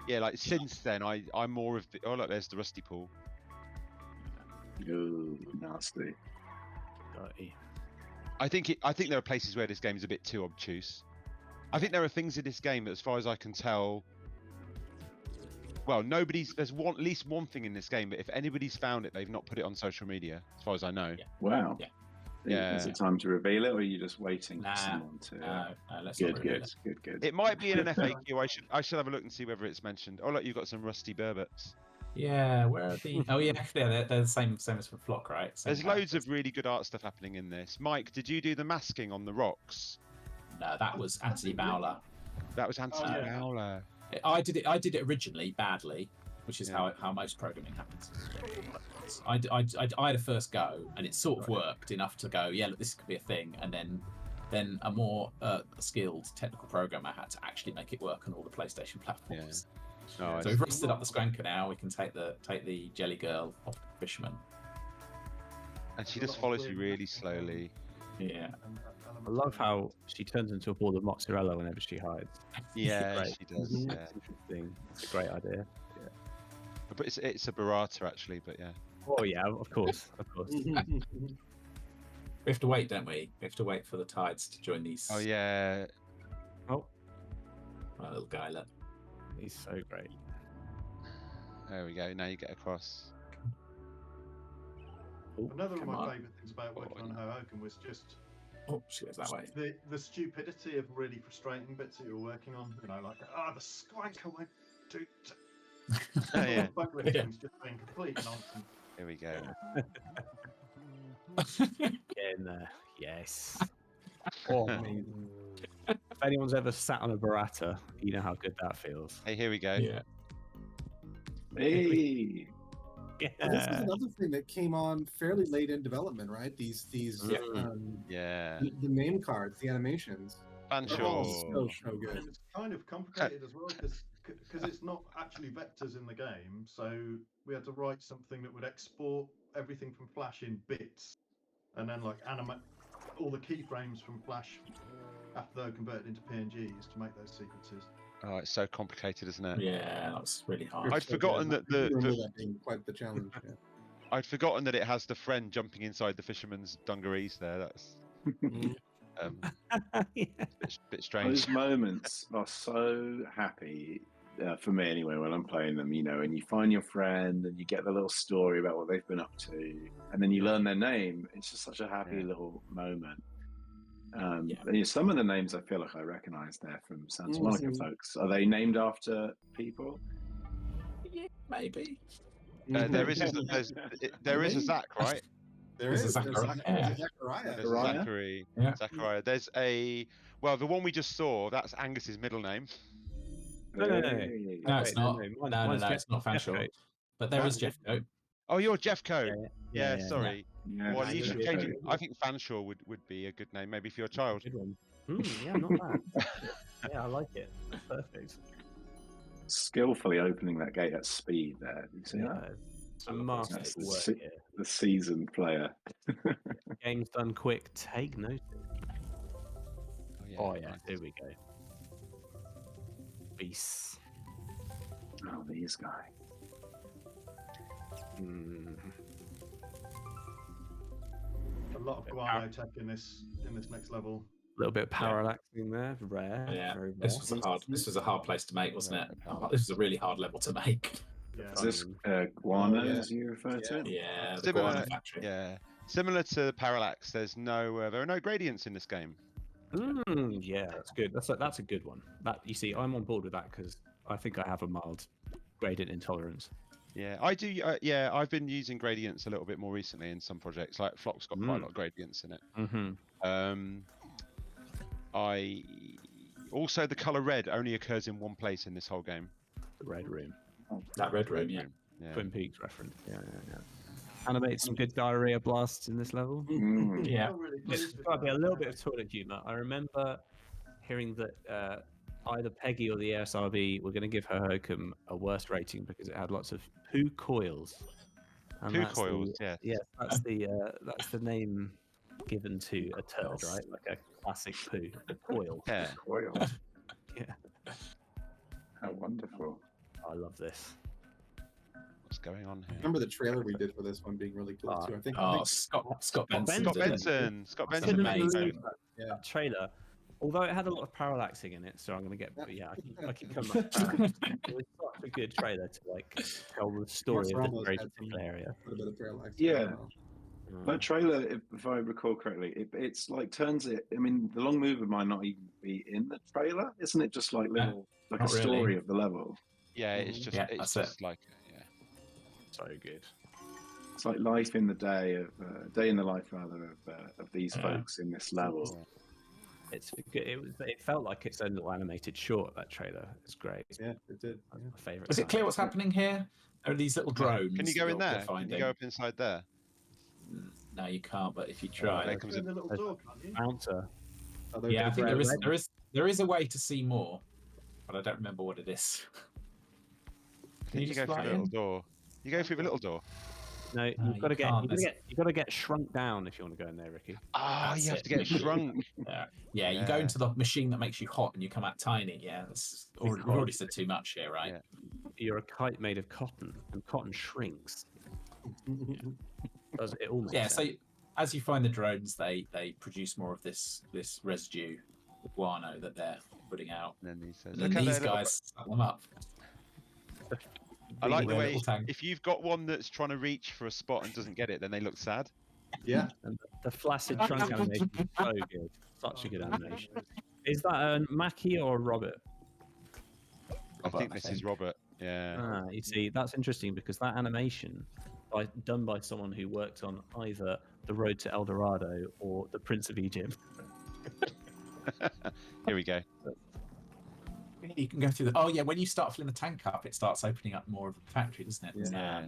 like since then I'm more of the look, there's the rusty pool. Ooh, nasty. I think there are places where this game is a bit too obtuse. I think there are things in this game that, as far as I can tell, well, there's at least one thing in this game, but if anybody's found it, they've not put it on social media, as far as I know. Yeah. Wow. Yeah. Is it time to reveal it, or are you just waiting for someone to? Let's not reveal it. Good. It might be in an FAQ. I should have a look and see whether it's mentioned. Oh, look, you've got some rusty burbots. Yeah, where are the? Oh yeah, they're the same as for Flock, right? There's loads of really good art stuff happening in this. Mike, did you do the masking on the rocks? No, that was Anthony Bowler. That was Anthony Bowler. I did it originally badly, which is how most programming happens. I had a first go, and it sort of worked enough to go, yeah, look, this could be a thing, and then a more skilled technical programmer had to actually make it work on all the PlayStation platforms. Yeah. So we've rusted up the Scranker now. We can take the Jelly Girl off the Fisherman, and she just follows you really slowly. Yeah. I love how she turns into a ball of mozzarella whenever she hides. Yeah, she does. Yeah. It's interesting. It's a great idea. Yeah. But it's a burrata actually. But yeah. Oh yeah, of course. We have to wait, don't we? We have to wait for the tides to join these. Oh yeah. Oh, my little guy, look. He's so great. There we go. Now you get across. Another of my favourite things about working on Hohokum was just she goes that way. The stupidity of really frustrating bits that you're working on. You know, like the Scranker went to. Yeah. Just being complete nonsense. Here we go. Get in there. Yes. Oh, amazing. If anyone's ever sat on a burrata, you know how good that feels. Hey, here we go. Yeah. Hey. Yeah. This is another thing that came on fairly late in development, right? These the name cards, the animations. So good. It's kind of complicated as well because it's not actually vectors in the game, so we had to write something that would export everything from Flash in bits, and then like animate all the keyframes from Flash after they're converted into PNGs to make those sequences. Oh, it's so complicated, isn't it? Yeah, that's really hard. I'd forgotten that that being quite the challenge. Yeah. I'd forgotten that it has the friend jumping inside the fisherman's dungarees there. That's Yeah. Bit strange. Those moments are so happy for me anyway when I'm playing them, and you find your friend and you get the little story about what they've been up to, and then you learn their name. It's just such a happy little moment. Some of the names I feel like I recognise there from Santa Monica folks. Are they named after people? Yeah, maybe. There is a Zach, right? There's a Zachariah. There's a Zachary. Yeah. Zachariah. There's the one we just saw. That's Angus's middle name. No, it's not. No, it's not Fanshawe. But there is Jeffco. Oh, you're Jeffco. Yeah, sorry. Yeah, Well, you should change it. Jeffco. I think Fanshawe would be a good name, maybe for your child. Good one. Yeah, not bad. Yeah, I like it. That's perfect. Skillfully opening that gate at speed there. You see that? It's a masterful work here. The seasoned player. Game's done quick. Take notice. Oh yeah, here we go. Beasts. Oh, these guys. A lot of guano tech in this next level. A little bit of parallaxing there, rare. Yeah, very this rare. was a hard place to make, wasn't it? This was a really hard level to make. Yeah. Is this guano as you refer to it? Yeah, the guano factory. Yeah, similar to Parallax. There are no gradients in this game. Yeah, that's good. That's a good one. That you see, I'm on board with that because I think I have a mild gradient intolerance. Yeah, I do. I've been using gradients a little bit more recently in some projects. Like Flock's got quite a lot of gradients in it. I also the color red only occurs in one place in this whole game. The red room. That red room, yeah. Twin Peaks reference. Yeah. Animate some good diarrhea blasts in this level. Yeah. There's got to be a little bit of toilet humour. I remember hearing that either Peggy or the ASRB were going to give Hohokum a worse rating because it had lots of poo coils. And poo coils, yeah. Yeah, that's the name given to a turd, right? Like a classic poo coil. Yeah. Coil. Yeah. How wonderful. I love this. What's going on here? Remember the trailer we did for this one being really cool too. I think Scott Benson. Scott Benson made that trailer. Although it had a lot of parallaxing in it, so I'm gonna get. I keep coming back to that. It was such a good trailer to tell the story of this very particular area. A bit of parallax. Yeah. That trailer, if I recall correctly, it's like turns it. I mean, the long mover might not even be in the trailer, isn't it? Just like a story of the level. Yeah, it's just like so good. It's like life in the day in the life rather of these folks in this level. It's good. It felt like its own little animated short. That trailer is great. Yeah, it did. That's my favorite. Is it clear what's happening here? There are these little drones. Can you go in there? Can you go up inside there? No, you can't. But if you try, there comes a little door, can't you? Bouncer. Yeah, I think there is a way to see more, but I don't remember what it is. Can you go through the little door? You go through the little door. No, you've got to get shrunk down if you want to go in there, Ricky. Ah, you have to get shrunk. Yeah, you go into the machine that makes you hot and you come out tiny. Yeah, we've already said too much here, right? Yeah. You're a kite made of cotton, and cotton shrinks. Does it all make sense? So as you find the drones, they produce more of this residue, the guano that they're putting out. And then and then these guys suck them up. I like the way if you've got one that's trying to reach for a spot and doesn't get it, then they look sad. Yeah. And the flaccid trunk animation is so good. Such a good animation. Is that a Mackie or a Robert? I think this is Robert. Yeah. You see, that's interesting because that animation, done by someone who worked on either The Road to El Dorado or The Prince of Egypt. Here we go. You can go through when you start filling the tank up, it starts opening up more of the factory, doesn't it? Yeah.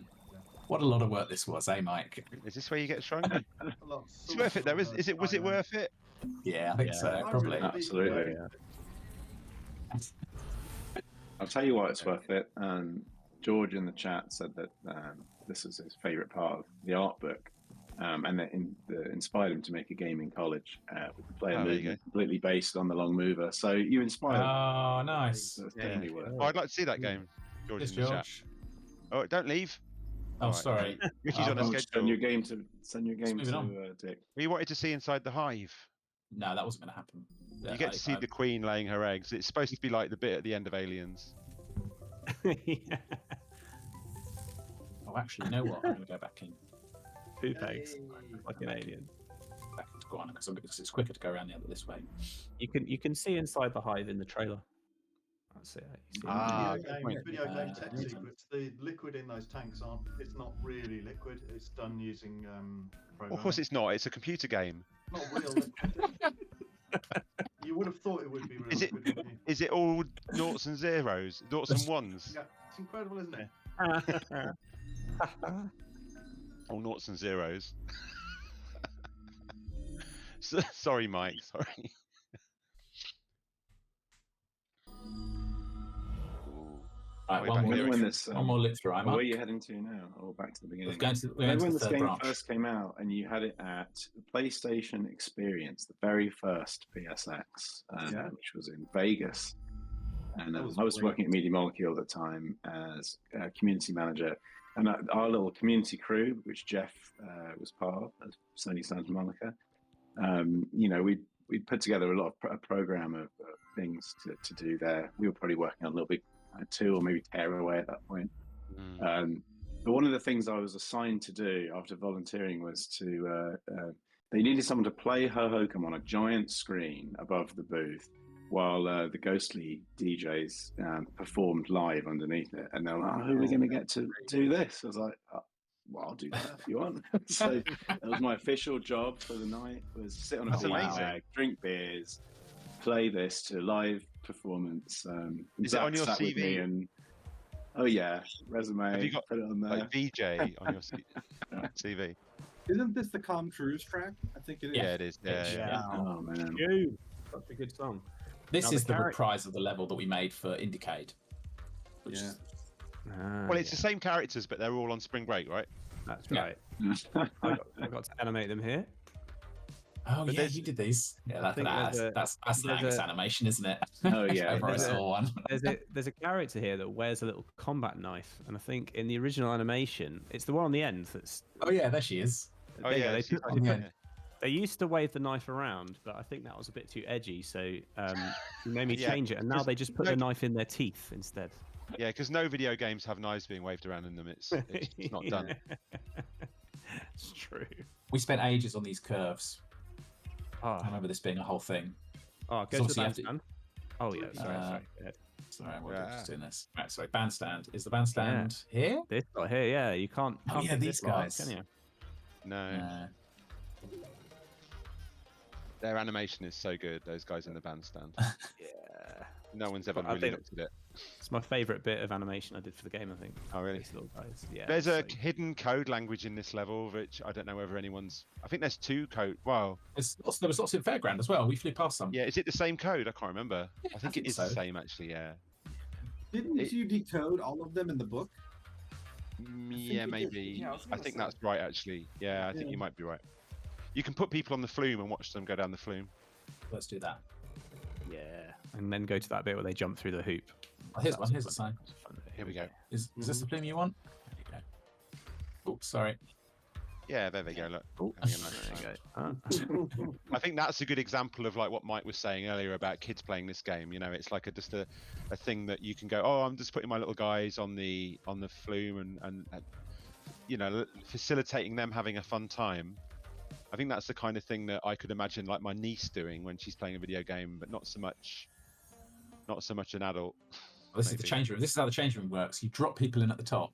What a lot of work this was, Mike? Is this where you get shrunk? It's worth it though. Was it worth it? Yeah, I think so. Probably. Absolutely. I'll tell you why it's worth it. George in the chat said that this was his favourite part of the art book. And that inspired him to make a game in college with the player movement completely based on the long mover. So you inspired. Oh, nice. So definitely worth. I'd like to see that game. George in the chat. Oh, don't leave. Oh, sorry. Ricky's on a schedule. Send your game to Dick. We wanted to see inside the hive. No, that wasn't going to happen. You get to see the queen laying her eggs. It's supposed to be like the bit at the end of Aliens. Yeah. Oh, actually, you know what? I'm going to go back in. Poop eggs, like an alien. Back into Guana because it's quicker to go around the other this way. You can see inside the hive in the trailer. That's it. You see Video game technically, but the liquid in those tanks it's not really liquid. It's done using Of course it's not. It's a computer game. Not real liquid. You would have thought it would be real liquid, wouldn't you? Is it all noughts and zeros? Noughts and ones? Yeah, it's incredible, isn't it? All noughts and zeros. Sorry, Mike. Sorry. Right, one more look through. Where are you heading to now? Or back to the beginning? We're going to when the this game branch. first came out and you had it at the PlayStation Experience, the very first PSX, which was in Vegas. And I was working at Media Molecule at the time as a community manager. And our little community crew, which Jeff was part of, as Sony Santa Monica, we'd put together a program of things to do there. We were probably working on a little bit 2 or maybe Tearaway at that point. But one of the things I was assigned to do after volunteering was to they needed someone to play Hohokum on a giant screen above the booth while the ghostly DJs performed live underneath it. And they were like, who are we going to get to do this? I was like, well, I'll do that if you want. So that was my official job for the night, was sit on a beach bag, drink beers, play this to live performance. Is it on your CV? And, oh yeah, resume. Have you got put it on there. like VJ on your CV? Isn't this the Com Cruise track? I think it is. Yeah, it is. Yeah. Oh man, such a good song. This is the reprise of the level that we made for Indicade. Well, it's the same characters, but they're all on spring break, right? That's right. I got to animate them here. Oh yeah, you did these. Yeah, that's an Angus animation, isn't it? Oh yeah, I saw one. There's a character here that wears a little combat knife, and I think in the original animation, it's the one on the end that's. Oh yeah, there she is. Oh yeah, they used to wave the knife around, but I think that was a bit too edgy, so you made me change it, and now they just put the knife in their teeth instead. Yeah, because no video games have knives being waved around in them. It's not done. It's true. We spent ages on these curves. Oh. I remember this being a whole thing. Oh, go to the bandstand. Oh yeah, sorry. Sorry, we're just doing this. Right, sorry, bandstand. Is the bandstand here? This guy here, yeah. You can't. Oh yeah, these guys. Can you? No. Their animation is so good. Those guys in the bandstand. Yeah. No one's ever really looked at it. It's my favourite bit of animation I did for the game, I think. Oh, really? These little guys. Yeah. There's a hidden code language in this level, which I don't know whether anyone's. I think there's 2 code. Wow. There was lots in Fairground as well. We flew past some. Yeah, is it the same code? I can't remember. Yeah, I think it is the same, actually. Yeah. Didn't you decode all of them in the book? Yeah, maybe. Yeah, I think that's right, actually. Yeah, I think you might be right. You can put people on the flume and watch them go down the flume. Let's do that. Yeah, and then go to that bit where they jump through the hoop. Oh, here's one. Here's the sign. Here we go. Is this the flume you want? There you go. Oops, sorry. Yeah, there they go. Look. Oh, there you go. I think that's a good example of like what Mike was saying earlier about kids playing this game. You know, it's like just a thing that you can go, oh, I'm just putting my little guys on the flume and you know, facilitating them having a fun time. I think that's the kind of thing that I could imagine like my niece doing when she's playing a video game, but not so much an adult. Well, this is the change room. This is how the change room works. You drop people in at the top.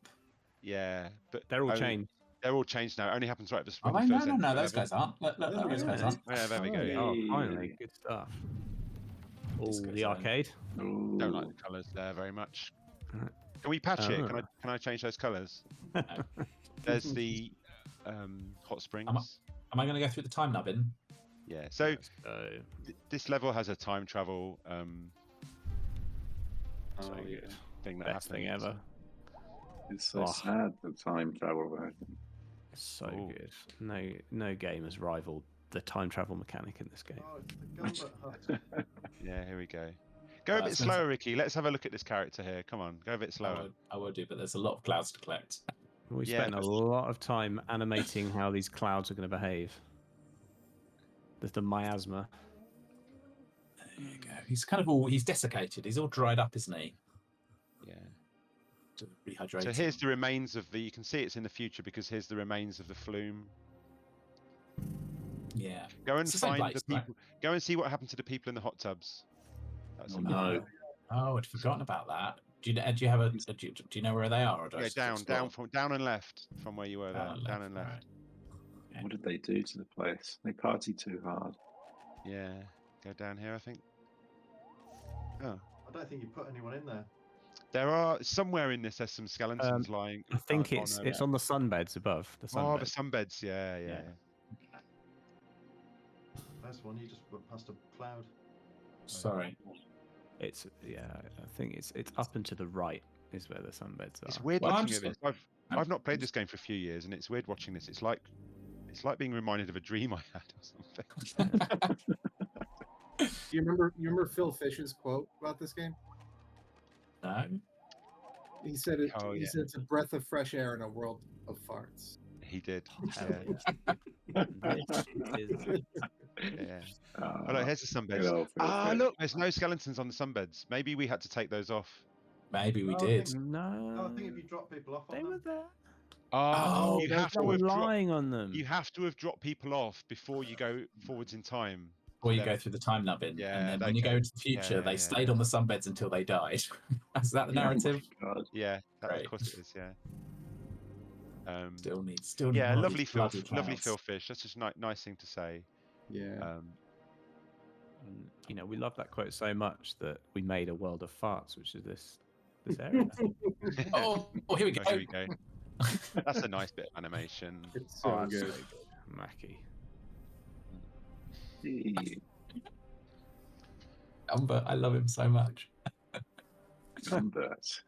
Yeah, but they're all changed. They're all changed now. It only happens right at the Oh, no, those guys aren't. Look, those guys aren't. Yeah, there we go. Yeah. Oh, finally, good stuff. Oh, the arcade. Don't like the colours there very much. Can we patch it? Can I change those colours? There's the hot springs. Am I going to go through the time nubbin? Yeah. So this level has a time travel thing that Best thing ever. It's so sad, the time travel version. So good. No game has rivaled the time travel mechanic in this game. Yeah, here we go. Go a bit slower, Ricky. Let's have a look at this character here. Come on, go a bit slower. I will do, but there's a lot of clouds to collect. We spent a lot of time animating how these clouds are going to behave. There's the miasma. There you go. He's kind of he's desiccated. He's all dried up, isn't he? Yeah. Rehydrated. So here's the remains of the. You can see it's in the future because here's the remains of the flume. Yeah. Go and It's the same find place, the people. Go and see what happened to the people in the hot tubs. That's No. Oh, I'd forgotten about that. Do you have do you know where they are? Or do I yeah, just down and left from where you were there. Down and left. Right. Okay. What did they do to the place? They partied too hard. Yeah. Go down here, I think. Oh. I don't think you put anyone in there. There are somewhere in this. There's some skeletons lying. I think it's on the sunbeds above. The sunbeds. Oh, the sunbeds. Yeah. That's one. You just went past a cloud. Sorry. It's I think it's up and to the right is where the sunbeds are. It's weird looking at this. I've not played this game for a few years, and it's weird watching this. It's like being reminded of a dream I had or something. You remember Phil Fish's quote about this game? No. He said it. Oh, He said it's a breath of fresh air in a world of farts. He did. Yeah. Yeah. Oh, look, here's the sunbeds. Look, there's no skeletons on the sunbeds. Maybe we had to take those off. Maybe we I did. think- No. I think if you drop people off on They them, were there. Oh, you have to have lying on them. You have to have dropped people off before you go forwards in time. Or you go through the time nubbin, Yeah, and then when you go into the future, they stayed on the sunbeds until they died. Is that the narrative? Yeah, of Great. course it is. Yeah. Still need. Yeah, more of lovely these Phil, bloody lovely clouds. Phil Fish. That's just nice thing to say. Yeah. And, we love that quote so much that we made a world of farts, which is this area. Oh, here we go. Here we go. That's a nice bit of animation. It's so That's good. so good. Mackie. Gumbert, I love him so much. Gumbert.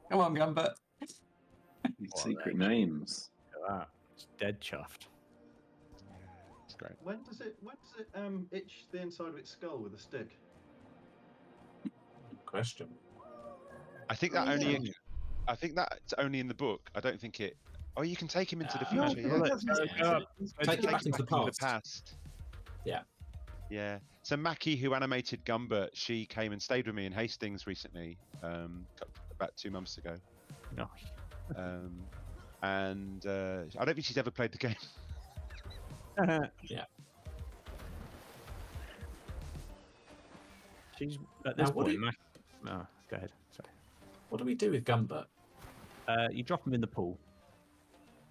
Come on, Gumbert. These secret names. Look at that. It's dead chuffed. It's great. when does it itch the inside of its skull with a stick? Question. I think that I think that's only in the book. I don't think it. Oh, you can take him into the No, future. no, Yeah. Take it back into the Into past. Yeah. Yeah. So Mackie, who animated Gumbert, she came and stayed with me in Hastings recently, about 2 months ago. No. And I don't think she's ever played the game. Yeah. She's at this Now, what point. do No, go ahead. Sorry. What do we do with Gumbert? You drop him in the pool.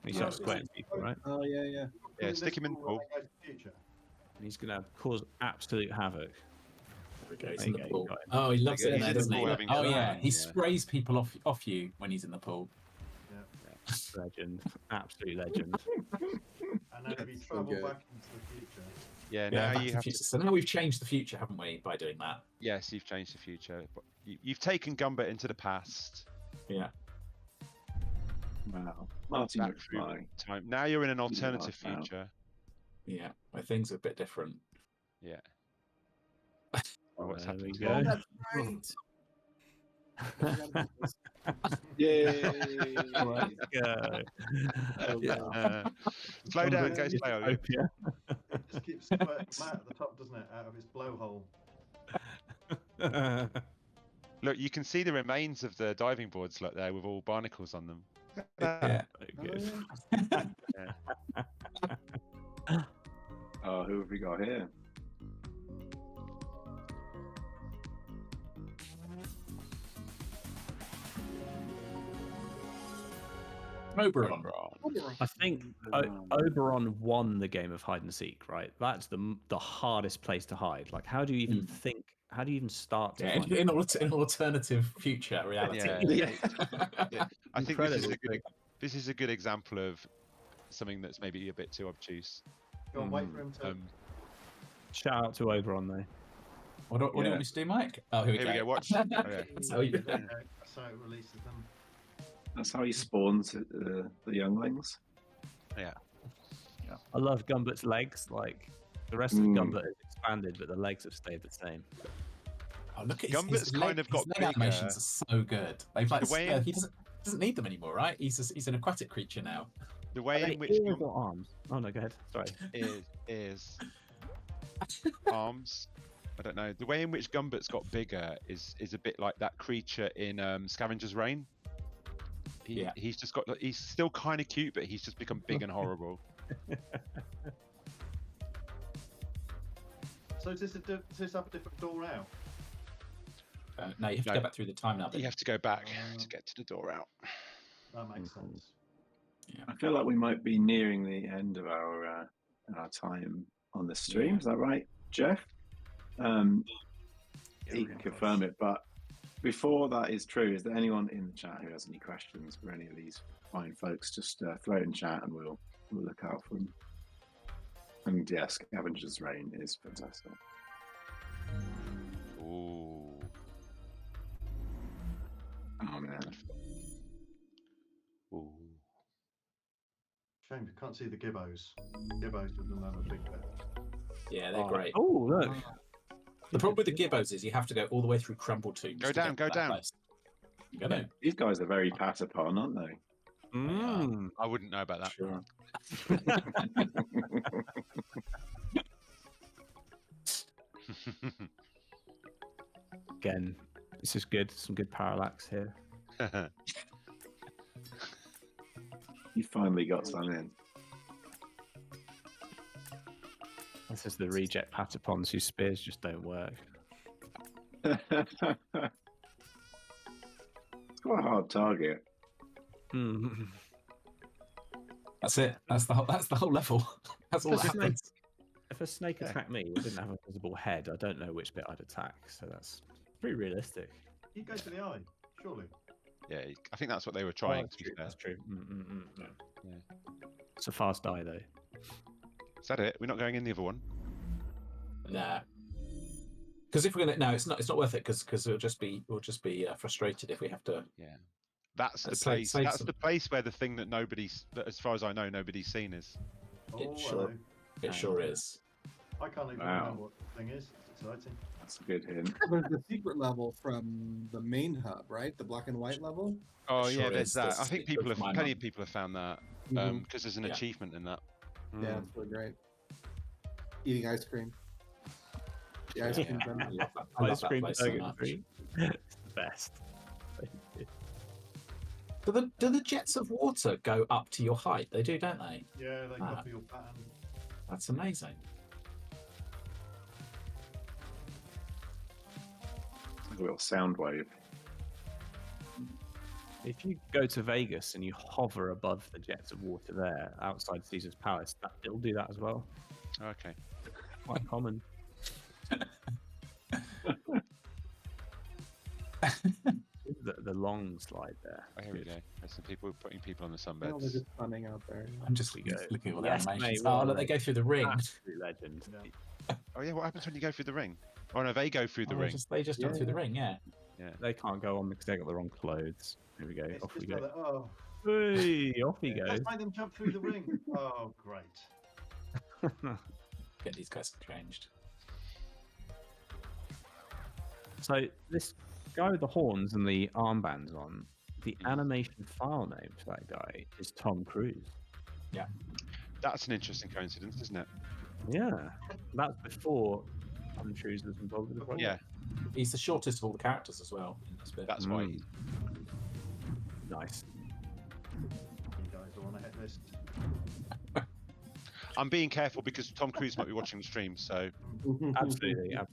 He starts squirting people, right? Oh yeah. Yeah, stick him in the pool. Future. And he's going to cause absolute havoc. There we go. He's There in you the go, pool. you got him. Oh, he loves it in He's there, in the doesn't he? pool having Oh fun. yeah, he Yeah. sprays people off you when he's in the pool. Legend. Absolute legend. And then if you travel good. back into the future, Yeah. Yeah, Now Back you to the have. Future. So now we've changed the future, haven't we, by doing that? Yes, you've changed the future. But you've taken Gumbert into the past. Yeah. Wow. Martin Back through McFly. time. Now you're in an alternative Wow. future. Yeah. Where things are a bit different. Yeah. Oh, what's There we happened? go. That's right. Yay! Let's go. Slow down, go slow. Utopia. it just keeps squirting out at the top, doesn't it? Out of its blowhole. Look, you can see the remains of the diving boards look there with all barnacles on them. Yeah. Very good. Oh, who have we got here? Oberon. I think Oberon won the game of hide and seek, right? That's the hardest place to hide. Like, how do you even think? How do you even start to Yeah, find in an alternative future reality. Yeah. Yeah. I think Incredible. this is a good example of something that's maybe a bit too obtuse. Go on, wait for him to. Shout out to Oberon though. What do you want me to do, Mike? Oh, here we go. Watch. Oh, yeah. That's how you do it. That's how it releases them. That's how he spawns the younglings. I love Gumbert's legs. Like the rest of Gumbert is expanded, but the legs have stayed the same. Oh, look at Gumbert's kind of got his leg bigger. animations are so good. They've like The way he doesn't need them anymore, right? He's an aquatic creature now. The way in which Ears or arms? Oh no, go ahead. Sorry. is arms. I don't know. The way in which Gumbut's got bigger is a bit like that creature in Scavenger's Reign. He's just got. He's still kind of cute, but he's just become big and horrible. So does this have a different door out? No, you have to go back through the time now. You have to go back to get to the door out. That makes sense. Yeah. I feel like we might be nearing the end of our time on the stream. Is that right, Jeff? He can confirm it. But before that is true, is there anyone in the chat who has any questions for any of these fine folks? Just throw it in chat and we'll look out for them. And yes, Scavenger's Reign is fantastic. Ooh. Oh man. Ooh. Shame you can't see the gibbos. Gibbos doesn't have a big bit. Yeah, they're great. Oh, look. The problem with the gibbos is you have to go all the way through Crumble Tombs. Go down, go down. Go down. These guys are very Patapon, aren't they? I wouldn't know about that. Sure. Again, this is good. Some good parallax here. You finally got some in. This is the reject Patapons whose spears just don't work. It's quite a hard target. That's it. That's the whole level. That's all that happens. If a snake attacked me, it didn't have a visible head, I don't know which bit I'd attack. So that's pretty realistic. You go for the eye, surely. Yeah, I think that's what they were trying to be fair. That's true. Yeah. It's a fast eye, though. Is that it? We're not going in the other one? Nah. Because if we're gonna, it's not worth it. Because we'll just be frustrated if we have to. Yeah. That's the place. That's the place where the thing that as far as I know, nobody's seen is. Oh, It sure is. I can't even remember what the thing is. It's exciting. That's a good hint. There's the secret level from the main hub, right? The black and white level. Oh It yeah, sure there's is. that. I think plenty Mine. of people have found that because there's an achievement in that. Yeah, it's really great. Eating ice cream. The ice cream. I love that place so much. It's the best. Do the jets of water go up to your height? They do, don't they? Yeah, they copy your pattern. That's amazing. It's like a little sound wave. If you go to Vegas and you hover above the jets of water there outside Caesar's Palace, it'll do that as well. Okay. Quite common. The long slide there. Oh, here we go. There's some people putting people on the Oh, they're sunbeds. just funning out there. I'm just looking at all the Yes, animations. mate, Oh, look, they go through the ring. Absolute legend. Oh yeah, what happens when you go through the ring? Oh no, they go through the ring. They just go through the ring, yeah. Yeah, they can't go on because they got the wrong clothes. Here we go. It's Off we just go. like, oh, Hey, off he let's goes. make them jump through the ring. Oh, great. Get these guys changed. So this guy with the horns and the armbands on, the animation file name for that guy is Tom Cruise. Yeah. That's an interesting coincidence, isn't it? Yeah, that's before Tom Cruise was involved with the project. Yeah, He's the shortest of all the characters as well in this bit. that's why. Nice. You guys are on a hit list. I'm being careful because Tom Cruise might be watching the stream, so Absolutely. Yeah.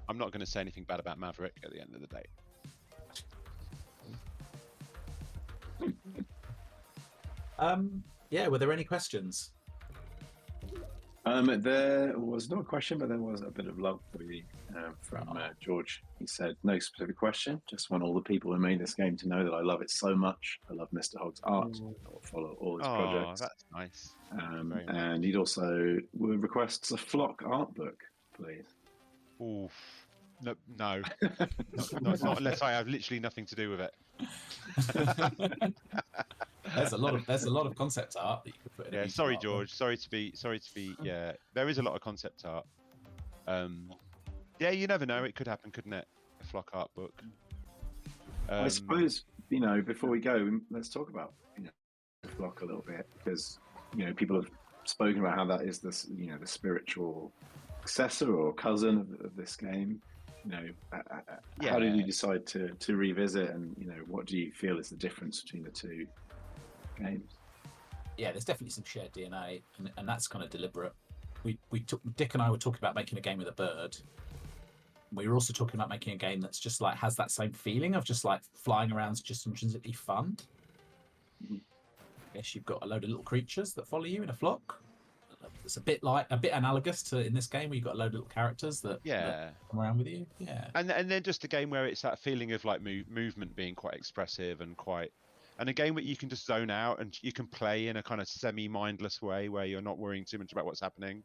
I'm not going to say anything bad about Maverick at the end of the day. Yeah, were there any questions? There was no question, but there was a bit of love for you from George. He said, no specific question, just want all the people who made this game to know that I love it so much. I love Mr. Hogg's art. I will follow all his projects. That's nice. And he'd also requests a Flock art book, please. Oof. No, not unless I have literally nothing to do with it. There's a lot of concept art that you could put in. Yeah, sorry, George. Sorry to be. Yeah, there is a lot of concept art. Yeah, you never know. It could happen, couldn't it? A Flock art book. I suppose before we go, let's talk about Flock a little bit because people have spoken about how that is this, the spiritual successor or cousin of this game. How did you decide to revisit, and what do you feel is the difference between the two games? Yeah, there's definitely some shared DNA, and that's kind of deliberate. Dick and I were talking about making a game with a bird. We were also talking about making a game that's just like has that same feeling of just like flying around, just intrinsically fun. I guess you've got a load of little creatures that follow you in a flock. It's a bit analogous to in this game where you've got a load of little characters that come around with you. Yeah, and then just a game where it's that feeling of like movement being quite expressive and a game where you can just zone out and you can play in a kind of semi-mindless way where you're not worrying too much about what's happening.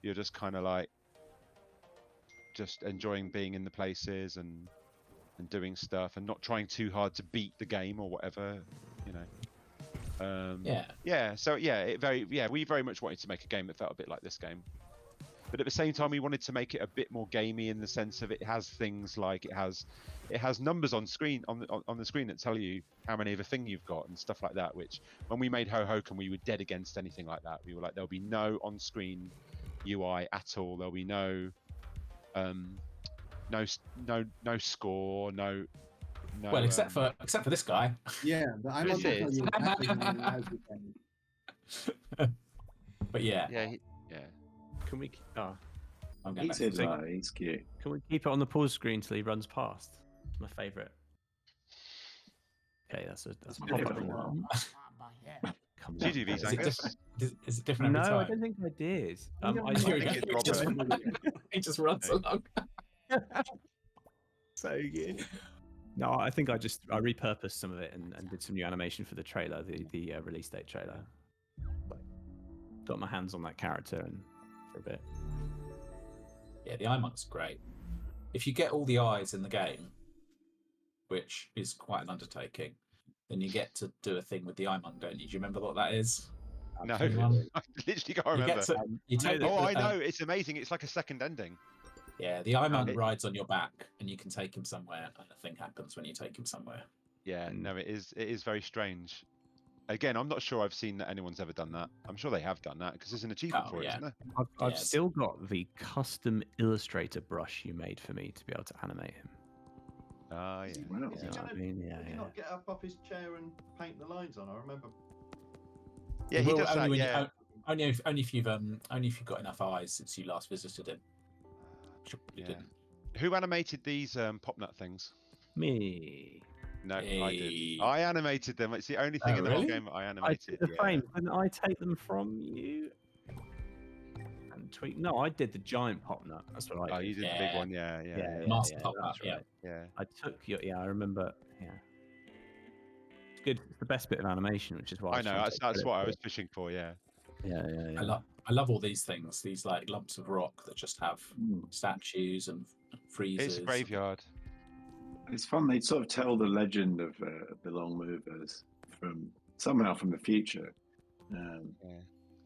You're just kind of like just enjoying being in the places and doing stuff and not trying too hard to beat the game or whatever, we very much wanted to make a game that felt a bit like this game, but at the same time we wanted to make it a bit more gamey in the sense of it has things like it has numbers on screen on the screen that tell you how many of a thing you've got and stuff like that, which when we made Hohokum we were dead against anything like that. We were like, there'll be no on-screen UI at all, there'll be no score, no. Well, except for this guy. Yeah, I'm not going to tell you. But yeah. Can we? He's cute. Can we keep it on the pause screen till he runs past? It's my favourite. Okay, that's a Do you do these, Angus? Is it different every time? No, I don't think I did. He just runs along. So good. No, I think I repurposed some of it and did some new animation for the trailer, the release date trailer. Got my hands on that character and for a bit. Yeah, the eye monk's great. If you get all the eyes in the game, which is quite an undertaking, then you get to do a thing with the eye monk, don't you? Do you remember what that is? No, I literally can't remember. I know. It's amazing. It's like a second ending. Yeah, the eye monk rides on your back, and you can take him somewhere, and a thing happens when you take him somewhere. Yeah, no, it is very strange. Again, I'm not sure I've seen that anyone's ever done that. I'm sure they have done that because there's an achievement for it, isn't there? I've still got the custom Illustrator brush you made for me to be able to animate him. Ah, yeah. Wow. Did you not get up off his chair and paint the lines on? I remember. Yeah, he does that. Yeah. Only if you've got enough eyes since you last visited him. Who animated these pop nut things? Me. No, I did. I animated them. It's the only thing in the whole game that I animated. The frames. Didn't I take them from you? And tweak. No, I did the giant pop nut. That's what I did. Oh, you did the big one. Yeah. Master pop nut. Yeah. I took your. Yeah, I remember. Yeah. It's good. It's the best bit of animation, which is why I know. That's what I was fishing for. Yeah. Yeah. I love all these things. These like lumps of rock that just have statues and freezers. It's a graveyard. It's fun. They sort of tell the legend of the long movers from the future.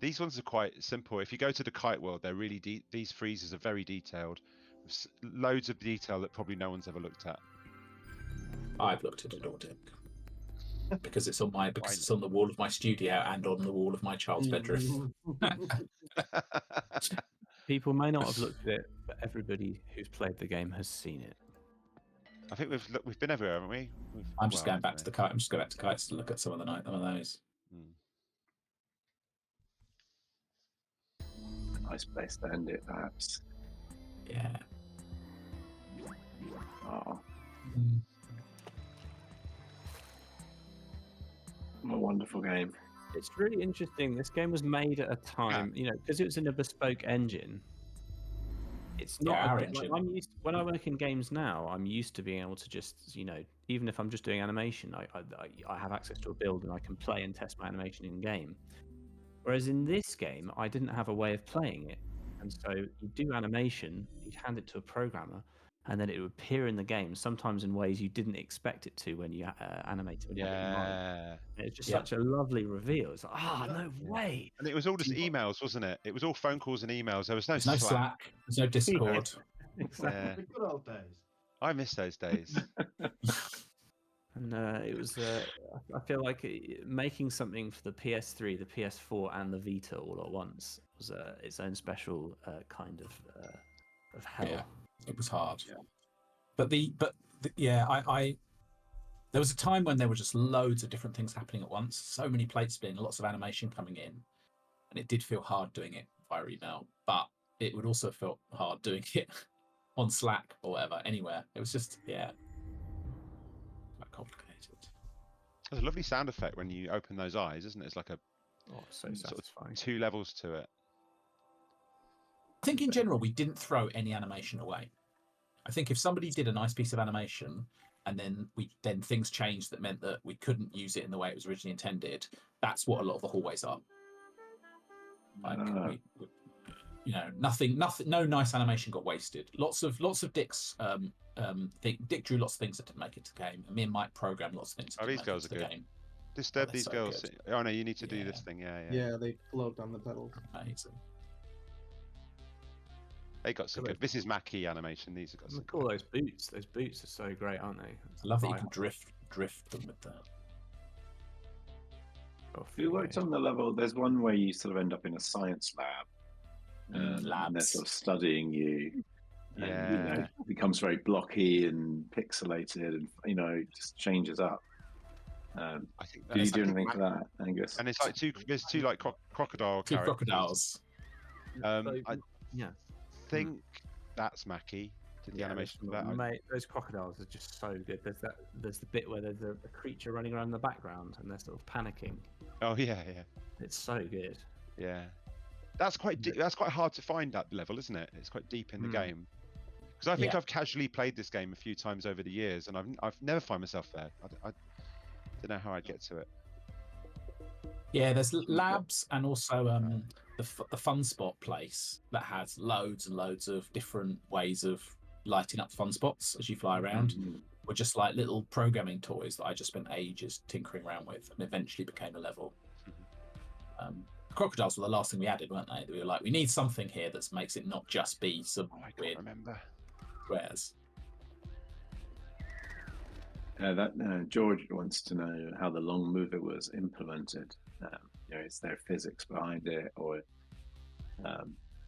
These ones are quite simple. If you go to the kite world, they're really these freezers are very detailed, loads of detail that probably no one's ever looked at. I've looked at it all, Dick, because it's on the wall of my studio and on the wall of my child's bedroom. People may not have looked at it, but everybody who's played the game has seen it. I think we've been everywhere, haven't we? I'm just going back to the kite. I'm just going back to kites to look at some of those. Nice place to end it, perhaps. Yeah. Oh. What a wonderful game. It's really interesting. This game was made at a time, because it was in a bespoke engine. It's not our engine. When I work in games now, I'm used to being able to just, even if I'm just doing animation, I have access to a build and I can play and test my animation in game. Whereas in this game, I didn't have a way of playing it, and so you do animation, you hand it to a programmer, and then it would appear in the game, sometimes in ways you didn't expect it to when you animate it. It's just such a lovely reveal. It's like, no way. And it was all just emails, wasn't it? It was all phone calls and emails. There was no Slack. There's no Discord. Exactly. The good old days. I miss those days. And it was, I feel like making something for the PS3, the PS4, and the Vita all at once was its own special kind of hell. Yeah, it was hard. Yeah. But I there was a time when there were just loads of different things happening at once, so many plates spinning, lots of animation coming in, and it did feel hard doing it via email, but it would also feel hard doing it on Slack or whatever, anywhere. It was just, quite complicated. There's a lovely sound effect when you open those eyes, isn't it? It's like a so satisfying. 2 levels to it. I think in general, we didn't throw any animation away. I think if somebody did a nice piece of animation and then things changed that meant that we couldn't use it in the way it was originally intended, that's what a lot of the hallways are. Like, nothing, no nice animation got wasted. Lots of Dick's, Dick drew lots of things that didn't make it to the game, and me and Mike programmed lots of things. These girls are good. Game. Disturb these girls. Good. Oh no, you need to do this thing. Yeah, they float on the pedals. Amazing. They got some good. This is Mackie animation. These have got some. Cool. Those boots. Those boots are so great, aren't they? I love that you can drift them with that. Who worked on the level? There's one where you sort of end up in a science lab. And they're sort of studying you. And, it becomes very blocky and pixelated, and just changes up. I think. Do you do anything for that, Angus? And it's like there's two like crocodile two characters. Crocodiles. I think that's Mackie. Did the animation for that? Mate, those crocodiles are just so good. There's the bit where there's a creature running around in the background and they're sort of panicking. Oh yeah. It's so good. Yeah. That's quite hard to find that level, isn't it? It's quite deep in the game. Because I think I've casually played this game a few times over the years, and I've never found myself there. I don't know how I'd get to it. Yeah, there's labs and also the fun spot place that has loads and loads of different ways of lighting up fun spots as you fly around. Were just like little programming toys that I just spent ages tinkering around with, and eventually became a level. Crocodiles were the last thing we added, weren't they? We were like, we need something here that makes it not just be some weird squares. George wants to know how the long mover was implemented. Is there physics behind it, or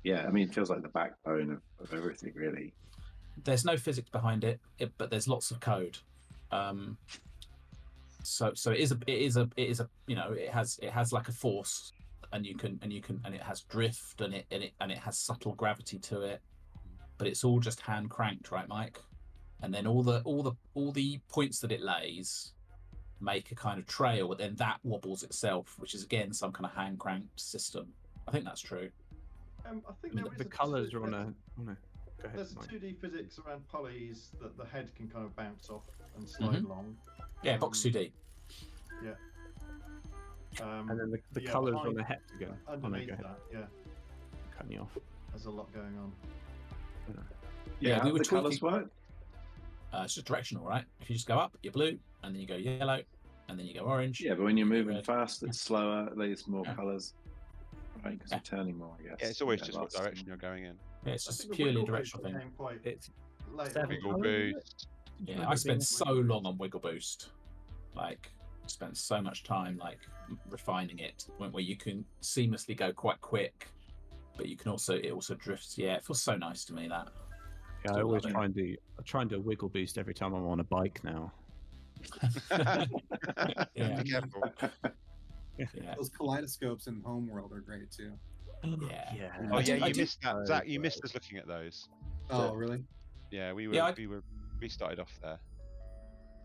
it feels like the backbone of everything, really. There's no physics behind it, but there's lots of code. So it has like a force. And it has drift and it has subtle gravity to it, but it's all just hand cranked, right, Mike? And then all the points that it lays make a kind of trail, but then that wobbles itself, which is again some kind of hand cranked system. I think that's true. I think the colours are on a. Go ahead, there's a Mike. 2D physics around pulleys that the head can kind of bounce off and slide along. Yeah, box 2D. Yeah. And then the colours on a heptagon. Underneath that, Cutting you off. There's a lot going on. Yeah, we were the tweaking. colours work. It's just directional, right? If you just go up, you're blue, and then you go yellow, and then you go orange. Yeah, but when you're moving fast, it's slower. There's more colours, right? Because you're turning more, I guess. Yeah, it's always just what direction you're going in. Yeah, it's just purely a directional thing. It's Wiggle boost. Yeah, I spent so long on Wiggle Boost. Like, spent so much time like refining it, where you can seamlessly go quite quick, but it also drifts. Yeah, it feels so nice to me that. Yeah, I always try and do a wiggle boost every time I'm on a bike now. Yeah. Be careful. Yeah. Those kaleidoscopes in Homeworld are great too. Yeah. Oh yeah, you missed that, Zach. You missed us looking at those. Oh really? Yeah, we started off there.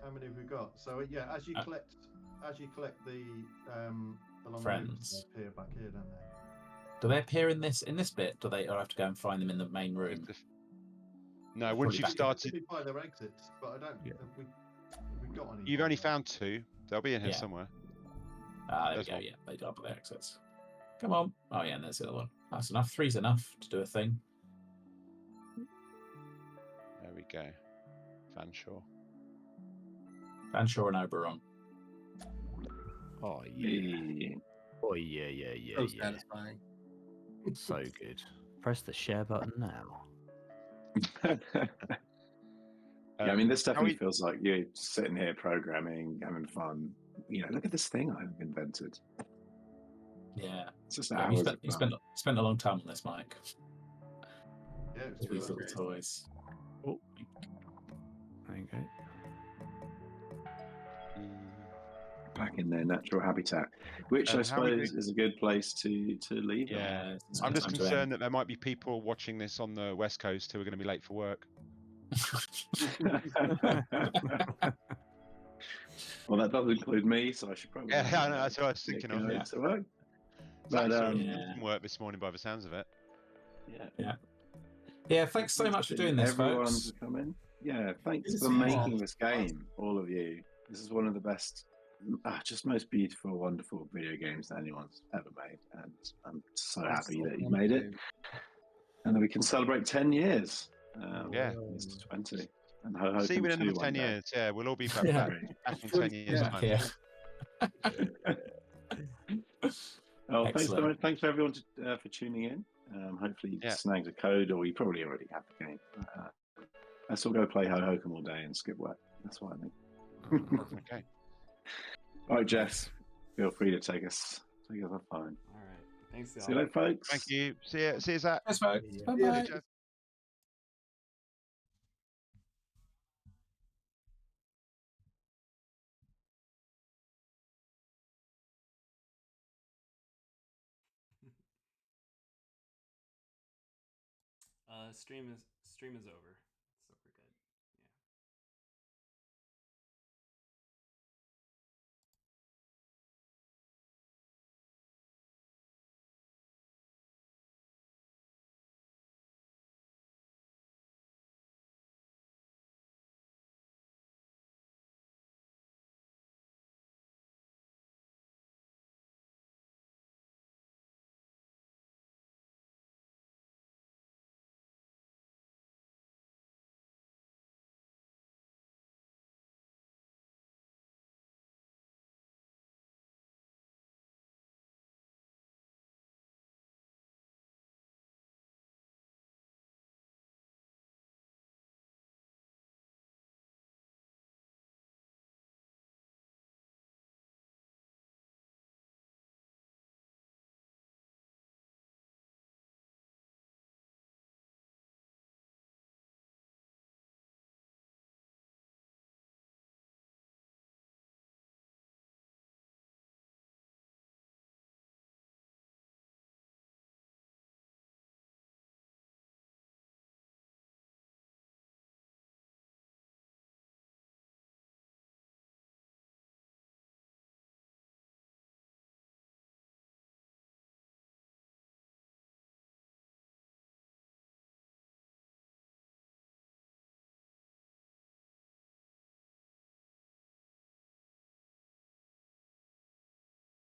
How many have we got? So as you collect the long friends appear back here, don't they? Do they appear in this bit? Do they, or I have to go and find them in the main room? No, once you've started. They by their exits, but I don't. Have we got any? You've only found 2. They'll be in here somewhere. There we go. Yeah, they do up their exits. Come on. Oh yeah, and there's the other one. That's enough. 3's enough to do a thing. There we go. Fanshawe and Oberon. Oh yeah. Oh yeah. So satisfying. So good. Press the share button now. Yeah, I mean, this definitely feels like you're sitting here programming, having fun. You know, look at this thing I've invented. Yeah, it's just you spent a long time on this, Mike. Yeah, All these little toys. Oh, there you go. Back in their natural habitat, which I suppose is a good place to leave them. Yeah, I'm just concerned that there might be people watching this on the West Coast who are going to be late for work. Well, that does include me, so I should probably. Yeah, I know, that's what I was thinking of. Yeah. Work. But work this morning by the sounds of it. Yeah. Thanks so much for doing this, folks. folks. Coming. Yeah, thanks for making this game, all of you. This is one of the best, just most beautiful, wonderful video games that anyone's ever made, and I'm so happy that you made it, and that we can celebrate 10 years. It's 20. And see you in another 10 years. Yeah, we'll all be back in 10 years. Oh, thanks for everyone for tuning in. Hopefully you snagged a code, or you probably already have the game. Let's all go play Hohokum all day and skip work. That's what I think. Okay. All right, Jess, feel free to take us off phone. All right. Thanks, y'all. See you later, folks. Thank you. See you, Zach. Thanks, folks. Bye-bye. Stream is over.